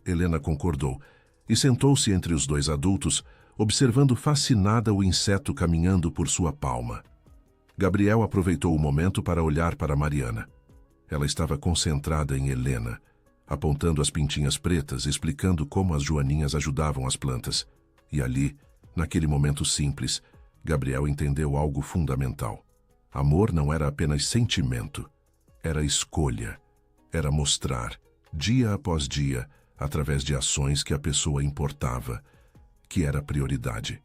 Helena concordou. e sentou-se entre os dois adultos, observando fascinada o inseto caminhando por sua palma. Gabriel aproveitou o momento para olhar para Mariana. Ela estava concentrada em Helena, apontando as pintinhas pretas, explicando como as joaninhas ajudavam as plantas. E ali, naquele momento simples, Gabriel entendeu algo fundamental. Amor não era apenas sentimento, era escolha. Era mostrar, dia após dia, através de ações que a pessoa importava, que era prioridade.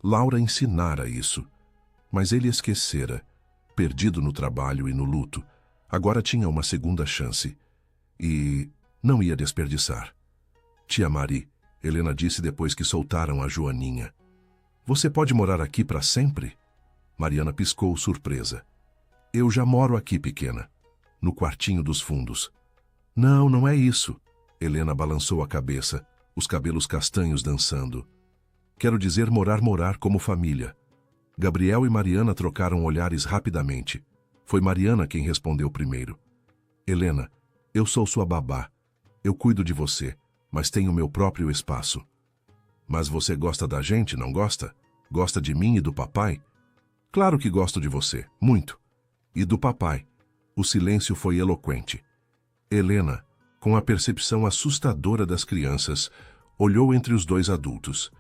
Laura ensinara isso, mas ele esquecera, perdido no trabalho e no luto. Agora tinha uma segunda chance e não ia desperdiçar. Tia Mari, Helena disse depois que soltaram a Joaninha. Você pode morar aqui para sempre? Mariana piscou surpresa. Eu já moro aqui, pequena, no quartinho dos fundos. Não, não é isso. Helena balançou a cabeça, os cabelos castanhos dançando. Quero dizer morar como família. Gabriel e Mariana trocaram olhares rapidamente. Foi Mariana quem respondeu primeiro. Helena, eu sou sua babá. Eu cuido de você, mas tenho meu próprio espaço. Mas você gosta da gente, não gosta? Gosta de mim e do papai? Claro que gosto de você, muito. E do papai. O silêncio foi eloquente. Helena, com a percepção assustadora das crianças, olhou entre os dois adultos.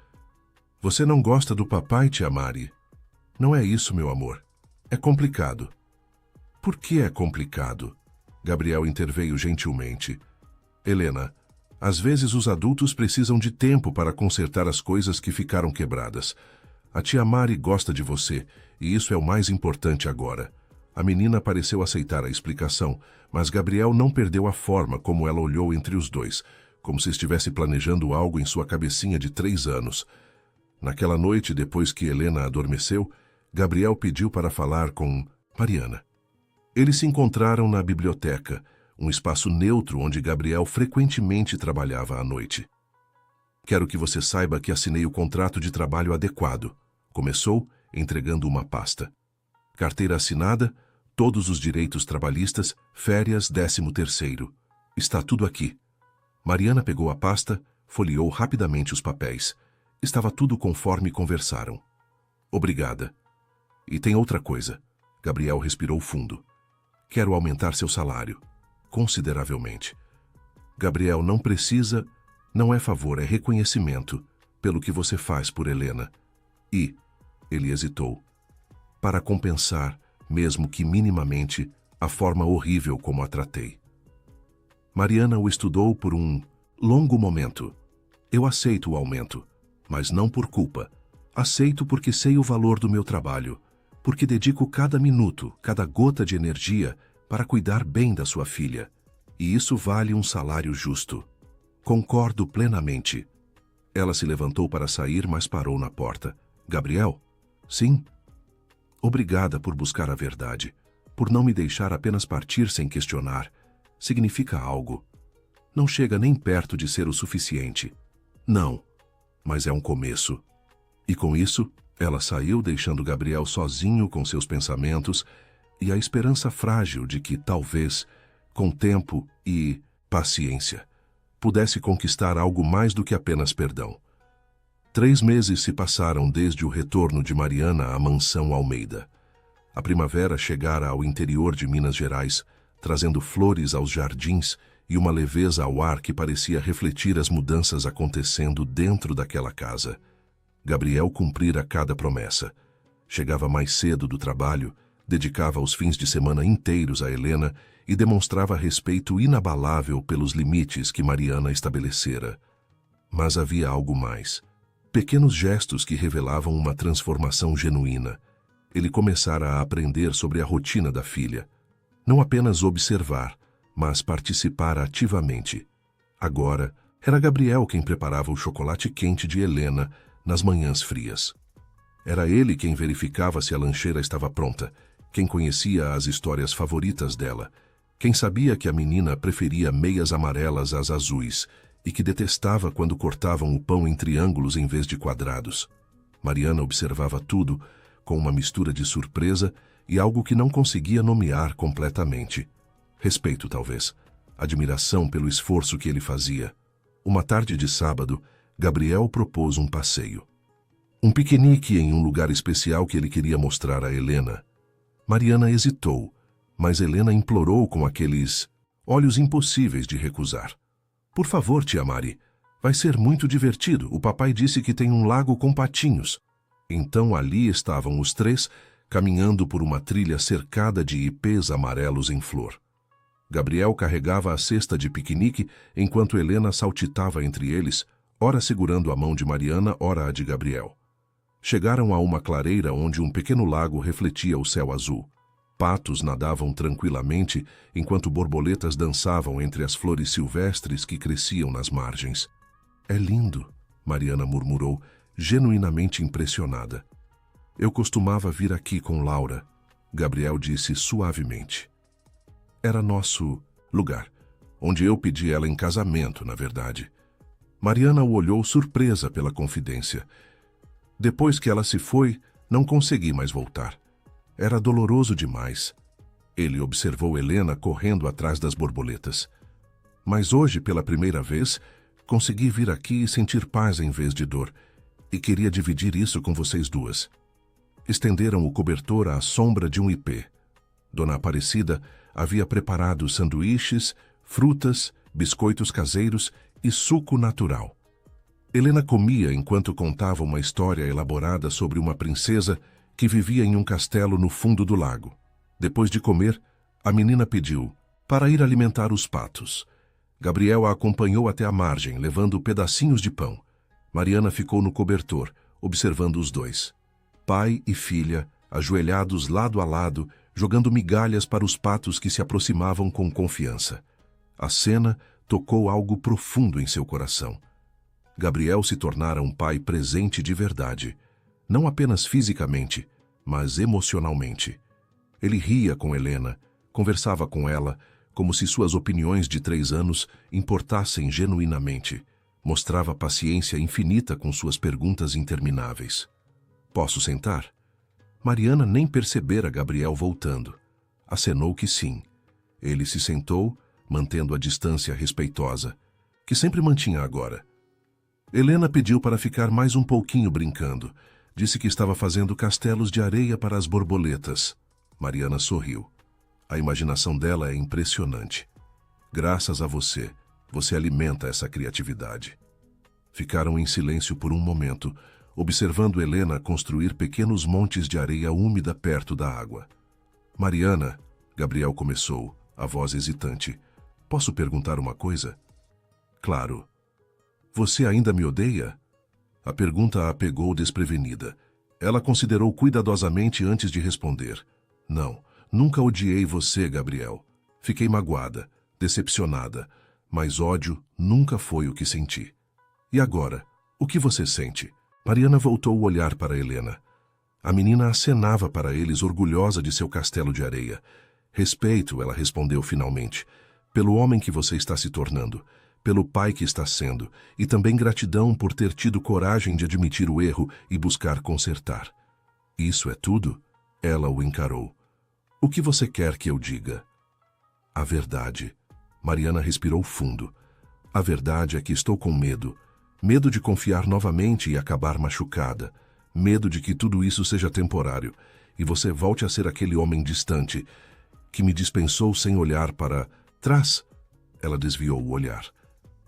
Você não gosta do papai, tia Mari? Não é isso, meu amor. É complicado. Por que é complicado? Gabriel interveio gentilmente. Helena, às vezes os adultos precisam de tempo para consertar as coisas que ficaram quebradas. A tia Mari gosta de você, e isso é o mais importante agora. A menina pareceu aceitar a explicação, mas Gabriel não perdeu a forma como ela olhou entre os dois, como se estivesse planejando algo em sua cabecinha de 3 anos. Naquela noite, depois que Helena adormeceu, Gabriel pediu para falar com Mariana. Eles se encontraram na biblioteca, um espaço neutro onde Gabriel frequentemente trabalhava à noite. Quero que você saiba que assinei o contrato de trabalho adequado. Começou entregando uma pasta. Carteira assinada, todos os direitos trabalhistas, férias, 13º. Está tudo aqui. Mariana pegou a pasta, folheou rapidamente os papéis. Estava tudo conforme conversaram. Obrigada. E tem outra coisa. Gabriel respirou fundo. Quero aumentar seu salário. Consideravelmente. Gabriel, não precisa, não é favor, é reconhecimento pelo que você faz por Helena. E, ele hesitou, para compensar, mesmo que minimamente, a forma horrível como a tratei. Mariana o estudou por um longo momento. Eu aceito o aumento, mas não por culpa. Aceito porque sei o valor do meu trabalho, porque dedico cada minuto, cada gota de energia para cuidar bem da sua filha. E isso vale um salário justo. Concordo plenamente. Ela se levantou para sair, mas parou na porta. Gabriel? Sim? Obrigada por buscar a verdade, por não me deixar apenas partir sem questionar. Significa algo. Não chega nem perto de ser o suficiente. Não, mas é um começo. E com isso, ela saiu deixando Gabriel sozinho com seus pensamentos e a esperança frágil de que, talvez, com tempo e paciência, pudesse conquistar algo mais do que apenas perdão. 3 meses se passaram desde o retorno de Mariana à mansão Almeida. A primavera chegara ao interior de Minas Gerais, trazendo flores aos jardins e uma leveza ao ar que parecia refletir as mudanças acontecendo dentro daquela casa. Gabriel cumprira cada promessa. Chegava mais cedo do trabalho, dedicava os fins de semana inteiros a Helena e demonstrava respeito inabalável pelos limites que Mariana estabelecera. Mas havia algo mais. Pequenos gestos que revelavam uma transformação genuína. Ele começara a aprender sobre a rotina da filha. Não apenas observar, mas participar ativamente. Agora, era Gabriel quem preparava o chocolate quente de Helena nas manhãs frias. Era ele quem verificava se a lancheira estava pronta, quem conhecia as histórias favoritas dela, quem sabia que a menina preferia meias amarelas às azuis e que detestava quando cortavam o pão em triângulos em vez de quadrados. Mariana observava tudo com uma mistura de surpresa e algo que não conseguia nomear completamente. Respeito, talvez. Admiração pelo esforço que ele fazia. Uma tarde de sábado, Gabriel propôs um passeio. Um piquenique em um lugar especial que ele queria mostrar a Helena. Mariana hesitou, mas Helena implorou com aqueles olhos impossíveis de recusar. Por favor, tia Mari, vai ser muito divertido. O papai disse que tem um lago com patinhos. Então ali estavam os três, caminhando por uma trilha cercada de ipês amarelos em flor. Gabriel carregava a cesta de piquenique enquanto Helena saltitava entre eles, ora segurando a mão de Mariana, ora a de Gabriel. Chegaram a uma clareira onde um pequeno lago refletia o céu azul. Patos nadavam tranquilamente enquanto borboletas dançavam entre as flores silvestres que cresciam nas margens. É lindo, Mariana murmurou, genuinamente impressionada. Eu costumava vir aqui com Laura, Gabriel disse suavemente. Era nosso lugar, onde eu pedi ela em casamento, na verdade. Mariana o olhou surpresa pela confidência. Depois que ela se foi, não consegui mais voltar. Era doloroso demais. Ele observou Helena correndo atrás das borboletas. Mas hoje, pela primeira vez, consegui vir aqui e sentir paz em vez de dor, e queria dividir isso com vocês duas. Estenderam o cobertor à sombra de um ipê. Dona Aparecida havia preparado sanduíches, frutas, biscoitos caseiros e suco natural. Helena comia enquanto contava uma história elaborada sobre uma princesa que vivia em um castelo no fundo do lago. Depois de comer, a menina pediu para ir alimentar os patos. Gabriel a acompanhou até a margem, levando pedacinhos de pão. Mariana ficou no cobertor, observando os dois. Pai e filha, ajoelhados lado a lado, jogando migalhas para os patos que se aproximavam com confiança. A cena tocou algo profundo em seu coração. Gabriel se tornara um pai presente de verdade, não apenas fisicamente, mas emocionalmente. Ele ria com Helena, conversava com ela, como se suas opiniões de 3 anos importassem genuinamente. Mostrava paciência infinita com suas perguntas intermináveis. Posso sentar? Mariana nem percebera Gabriel voltando. Acenou que sim. Ele se sentou, mantendo a distância respeitosa, que sempre mantinha agora. Helena pediu para ficar mais um pouquinho brincando. Disse que estava fazendo castelos de areia para as borboletas. Mariana sorriu. A imaginação dela é impressionante. Graças a você, você alimenta essa criatividade. Ficaram em silêncio por um momento, observando Helena construir pequenos montes de areia úmida perto da água. Mariana, Gabriel começou, a voz hesitante. Posso perguntar uma coisa? Claro. Você ainda me odeia? A pergunta a pegou desprevenida. Ela considerou cuidadosamente antes de responder. Não, nunca odiei você, Gabriel. Fiquei magoada, decepcionada, mas ódio nunca foi o que senti. E agora, o que você sente? Mariana voltou o olhar para Helena. A menina acenava para eles, orgulhosa de seu castelo de areia. Respeito, ela respondeu finalmente, pelo homem que você está se tornando, pelo pai que está sendo, e também gratidão por ter tido coragem de admitir o erro e buscar consertar. Isso é tudo? Ela o encarou. O que você quer que eu diga? A verdade. Mariana respirou fundo. A verdade é que estou com medo. Medo de confiar novamente e acabar machucada. Medo de que tudo isso seja temporário e você volte a ser aquele homem distante que me dispensou sem olhar para trás. Ela desviou o olhar.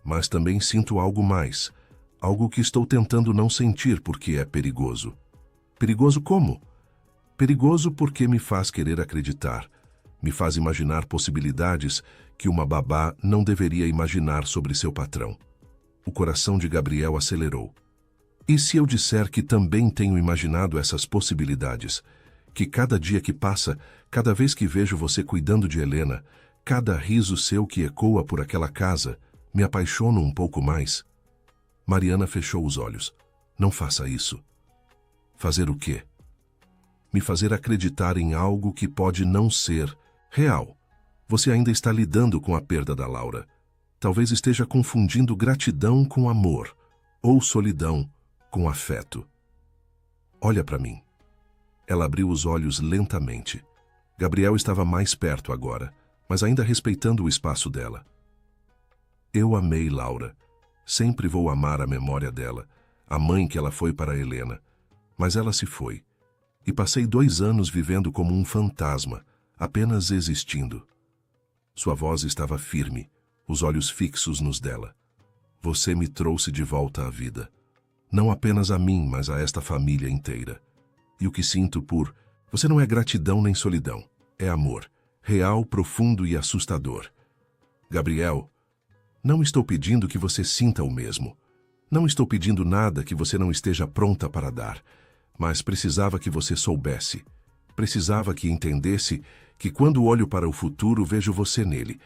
Mas também sinto algo mais. Algo que estou tentando não sentir porque é perigoso. Perigoso como? Perigoso porque me faz querer acreditar. Me faz imaginar possibilidades que uma babá não deveria imaginar sobre seu patrão. O coração de Gabriel acelerou. E se eu disser que também tenho imaginado essas possibilidades? Que cada dia que passa, cada vez que vejo você cuidando de Helena, cada riso seu que ecoa por aquela casa, me apaixono um pouco mais? Mariana fechou os olhos. Não faça isso. Fazer o quê? Me fazer acreditar em algo que pode não ser real. Você ainda está lidando com a perda da Laura. Talvez esteja confundindo gratidão com amor, ou solidão com afeto. Olha para mim. Ela abriu os olhos lentamente. Gabriel estava mais perto agora, mas ainda respeitando o espaço dela. Eu amei Laura. Sempre vou amar a memória dela, a mãe que ela foi para Helena. Mas ela se foi. E passei 2 anos vivendo como um fantasma, apenas existindo. Sua voz estava firme, os olhos fixos nos dela. Você me trouxe de volta à vida. Não apenas a mim, mas a esta família inteira. E o que sinto por... Você não é gratidão nem solidão. É amor. Real, profundo e assustador. Gabriel, não estou pedindo que você sinta o mesmo. Não estou pedindo nada que você não esteja pronta para dar. Mas precisava que você soubesse. Precisava que entendesse que quando olho para o futuro vejo você nele.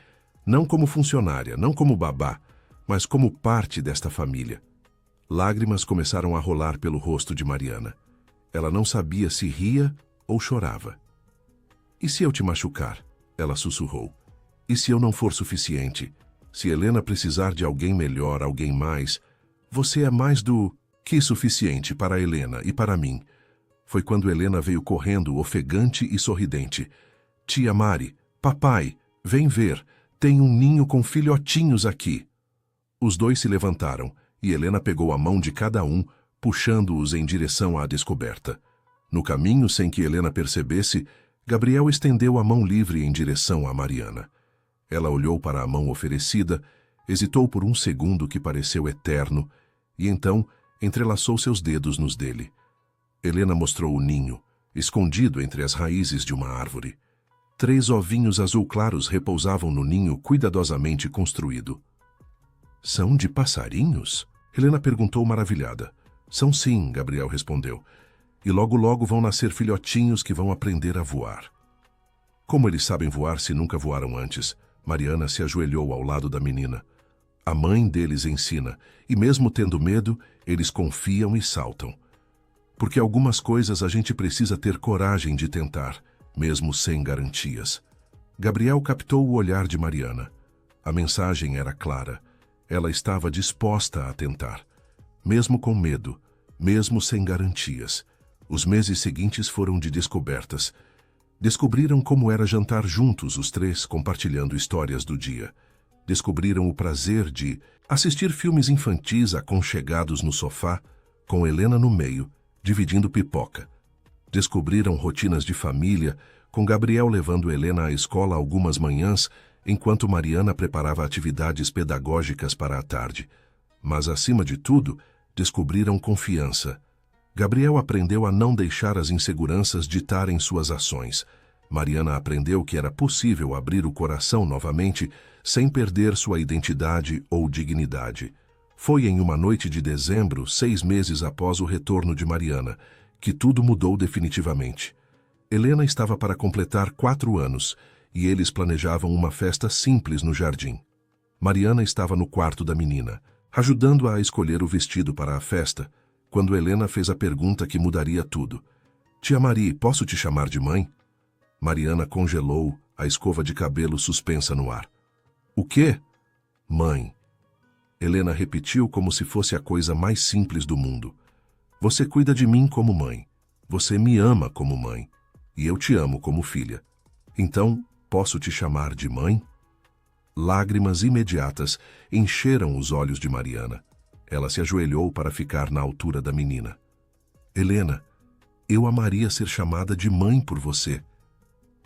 Não como funcionária, não como babá, mas como parte desta família. Lágrimas começaram a rolar pelo rosto de Mariana. Ela não sabia se ria ou chorava. E se eu te machucar? Ela sussurrou. E se eu não for suficiente? Se Helena precisar de alguém melhor, alguém mais, você é mais do que suficiente para Helena e para mim. Foi quando Helena veio correndo, ofegante e sorridente. Tia Mari, papai, vem ver, tem um ninho com filhotinhos aqui. Os 2 se levantaram e Helena pegou a mão de cada um, puxando-os em direção à descoberta. No caminho, sem que Helena percebesse, Gabriel estendeu a mão livre em direção a Mariana. Ela olhou para a mão oferecida, hesitou por um segundo que pareceu eterno, e então entrelaçou seus dedos nos dele. Helena mostrou o ninho, escondido entre as raízes de uma árvore. 3 ovinhos azul claros repousavam no ninho cuidadosamente construído. São de passarinhos? Helena perguntou maravilhada. São sim, Gabriel respondeu. E logo logo vão nascer filhotinhos que vão aprender a voar. Como eles sabem voar se nunca voaram antes? Mariana se ajoelhou ao lado da menina. A mãe deles ensina, e mesmo tendo medo, eles confiam e saltam. Porque algumas coisas a gente precisa ter coragem de tentar, mesmo sem garantias. Gabriel captou o olhar de Mariana. A mensagem era clara. Ela estava disposta a tentar. Mesmo com medo, mesmo sem garantias. Os meses seguintes foram de descobertas. Descobriram como era jantar juntos os 3, compartilhando histórias do dia. Descobriram o prazer de assistir filmes infantis aconchegados no sofá, com Helena no meio, dividindo pipoca. Descobriram rotinas de família, com Gabriel levando Helena à escola algumas manhãs, enquanto Mariana preparava atividades pedagógicas para a tarde. Mas, acima de tudo, descobriram confiança. Gabriel aprendeu a não deixar as inseguranças ditarem suas ações. Mariana aprendeu que era possível abrir o coração novamente sem perder sua identidade ou dignidade. Foi em uma noite de dezembro, 6 meses após o retorno de Mariana, que tudo mudou definitivamente. Helena estava para completar 4 anos e eles planejavam uma festa simples no jardim. Mariana estava no quarto da menina, ajudando-a a escolher o vestido para a festa, quando Helena fez a pergunta que mudaria tudo. Tia Mari, posso te chamar de mãe? Mariana congelou, a escova de cabelo suspensa no ar. O quê? Mãe. Helena repetiu como se fosse a coisa mais simples do mundo. Você cuida de mim como mãe. Você me ama como mãe. E eu te amo como filha. Então, posso te chamar de mãe? Lágrimas imediatas encheram os olhos de Mariana. Ela se ajoelhou para ficar na altura da menina. Helena, eu amaria ser chamada de mãe por você.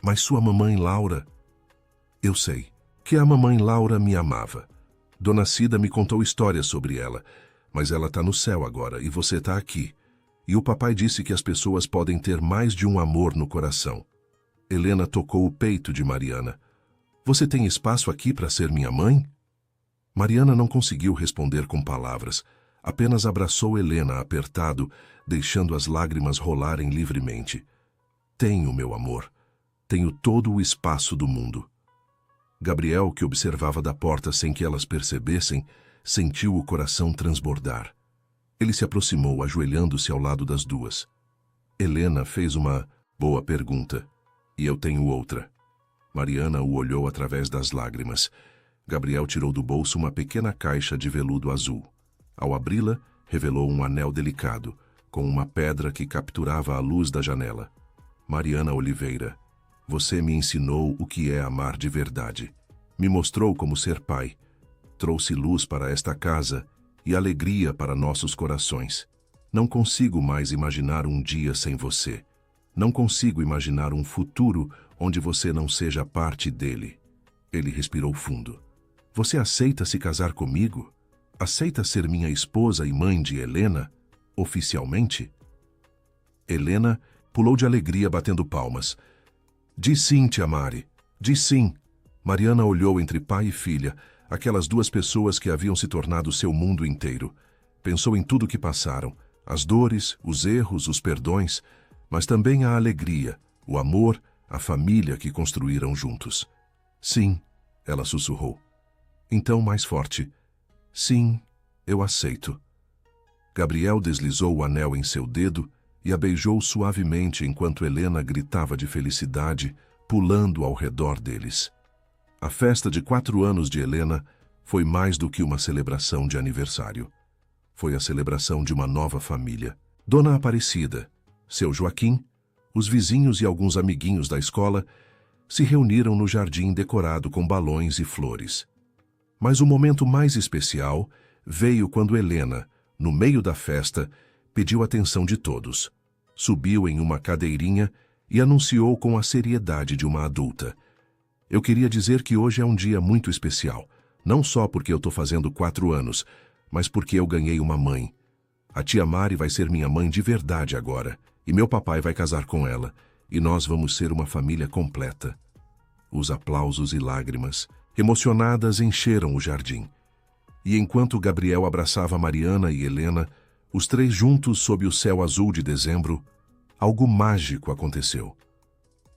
Mas sua mamãe Laura... Eu sei que a mamãe Laura me amava. Dona Cida me contou histórias sobre ela, mas ela está no céu agora e você está aqui. E o papai disse que as pessoas podem ter mais de um amor no coração. Helena tocou o peito de Mariana. Você tem espaço aqui para ser minha mãe? Mariana não conseguiu responder com palavras. Apenas abraçou Helena apertado, deixando as lágrimas rolarem livremente. Tenho, meu amor. Tenho todo o espaço do mundo. Gabriel, que observava da porta sem que elas percebessem, sentiu o coração transbordar. Ele se aproximou, ajoelhando-se ao lado das duas. Helena fez uma boa pergunta, e eu tenho outra. Mariana o olhou através das lágrimas. Gabriel tirou do bolso uma pequena caixa de veludo azul. Ao abri-la, revelou um anel delicado, com uma pedra que capturava a luz da janela. Mariana Oliveira, você me ensinou o que é amar de verdade. Me mostrou como ser pai. Trouxe luz para esta casa e alegria para nossos corações. Não consigo mais imaginar um dia sem você. Não consigo imaginar um futuro onde você não seja parte dele. Ele respirou fundo. Você aceita se casar comigo? Aceita ser minha esposa e mãe de Helena, oficialmente? Helena pulou de alegria batendo palmas. Diz sim, tia Mari. Diz sim. Mariana olhou entre pai e filha, aquelas duas pessoas que haviam se tornado seu mundo inteiro. Pensou em tudo que passaram, as dores, os erros, os perdões, mas também a alegria, o amor, a família que construíram juntos. Sim, ela sussurrou. Então mais forte. Sim, eu aceito. Gabriel deslizou o anel em seu dedo e a beijou suavemente enquanto Helena gritava de felicidade, pulando ao redor deles. A festa de 4 anos de Helena foi mais do que uma celebração de aniversário. Foi a celebração de uma nova família. Dona Aparecida, seu Joaquim, os vizinhos e alguns amiguinhos da escola se reuniram no jardim decorado com balões e flores. Mas o momento mais especial veio quando Helena, no meio da festa, pediu atenção de todos. Subiu em uma cadeirinha e anunciou com a seriedade de uma adulta. Eu queria dizer que hoje é um dia muito especial, não só porque eu estou fazendo 4 anos, mas porque eu ganhei uma mãe. A tia Mari vai ser minha mãe de verdade agora, e meu papai vai casar com ela, e nós vamos ser uma família completa. Os aplausos e lágrimas, emocionadas, encheram o jardim. E enquanto Gabriel abraçava Mariana e Helena, os 3 juntos sob o céu azul de dezembro, algo mágico aconteceu.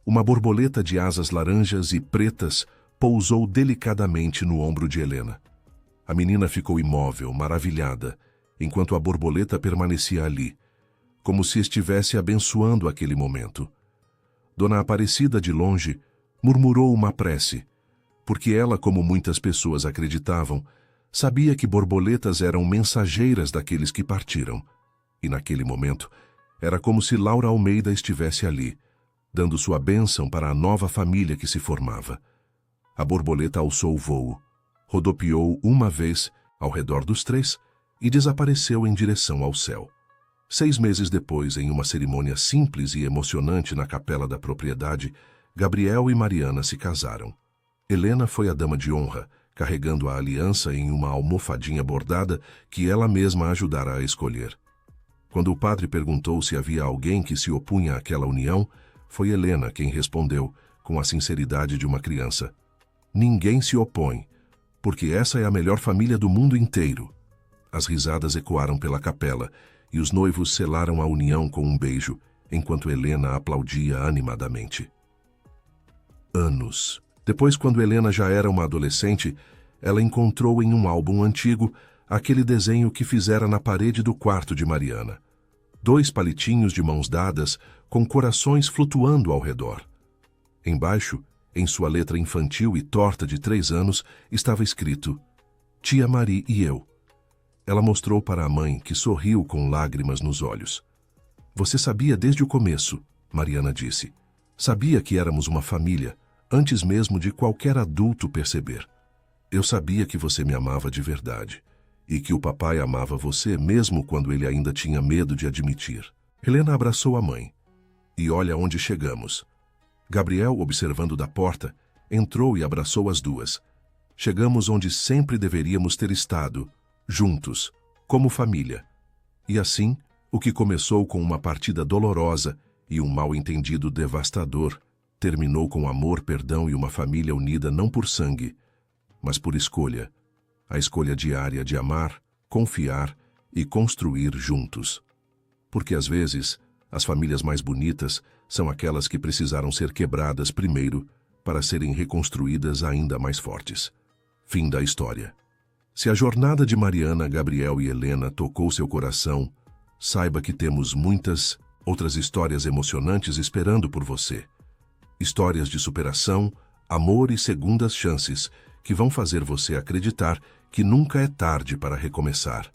Uma borboleta de asas laranjas e pretas pousou delicadamente no ombro de Helena. A menina ficou imóvel, maravilhada, enquanto a borboleta permanecia ali, como se estivesse abençoando aquele momento. Dona Aparecida, de longe, murmurou uma prece, porque ela, como muitas pessoas acreditavam, sabia que borboletas eram mensageiras daqueles que partiram. E naquele momento, era como se Laura Almeida estivesse ali, dando sua bênção para a nova família que se formava. A borboleta alçou o voo, rodopiou uma vez ao redor dos 3 e desapareceu em direção ao céu. 6 meses depois, em uma cerimônia simples e emocionante na capela da propriedade, Gabriel e Mariana se casaram. Helena foi a dama de honra, carregando a aliança em uma almofadinha bordada que ela mesma ajudara a escolher. Quando o padre perguntou se havia alguém que se opunha àquela união, foi Helena quem respondeu, com a sinceridade de uma criança. Ninguém se opõe, porque essa é a melhor família do mundo inteiro. As risadas ecoaram pela capela e os noivos selaram a união com um beijo, enquanto Helena aplaudia animadamente. Anos. Depois, quando Helena já era uma adolescente, ela encontrou em um álbum antigo aquele desenho que fizera na parede do quarto de Mariana. 2 palitinhos de mãos dadas, com corações flutuando ao redor. Embaixo, em sua letra infantil e torta de 3 anos, estava escrito: Tia Mari e eu. Ela mostrou para a mãe, que sorriu com lágrimas nos olhos. Você sabia desde o começo, Mariana disse. Sabia que éramos uma família, antes mesmo de qualquer adulto perceber. Eu sabia que você me amava de verdade, e que o papai amava você mesmo quando ele ainda tinha medo de admitir. Helena abraçou a mãe. E olha onde chegamos. Gabriel, observando da porta, entrou e abraçou as duas. Chegamos onde sempre deveríamos ter estado, juntos, como família. E assim, o que começou com uma partida dolorosa e um mal-entendido devastador, terminou com amor, perdão e uma família unida não por sangue, mas por escolha. A escolha diária de amar, confiar e construir juntos. Porque às vezes, as famílias mais bonitas são aquelas que precisaram ser quebradas primeiro para serem reconstruídas ainda mais fortes. Fim da história. Se a jornada de Mariana, Gabriel e Helena tocou seu coração, saiba que temos muitas outras histórias emocionantes esperando por você. Histórias de superação, amor e segundas chances que vão fazer você acreditar que nunca é tarde para recomeçar.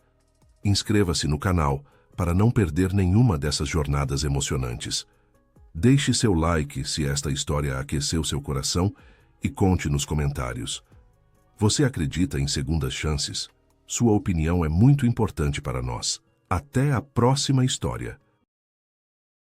Inscreva-se no canal para não perder nenhuma dessas jornadas emocionantes. Deixe seu like se esta história aqueceu seu coração e conte nos comentários. Você acredita em segundas chances? Sua opinião é muito importante para nós. Até a próxima história.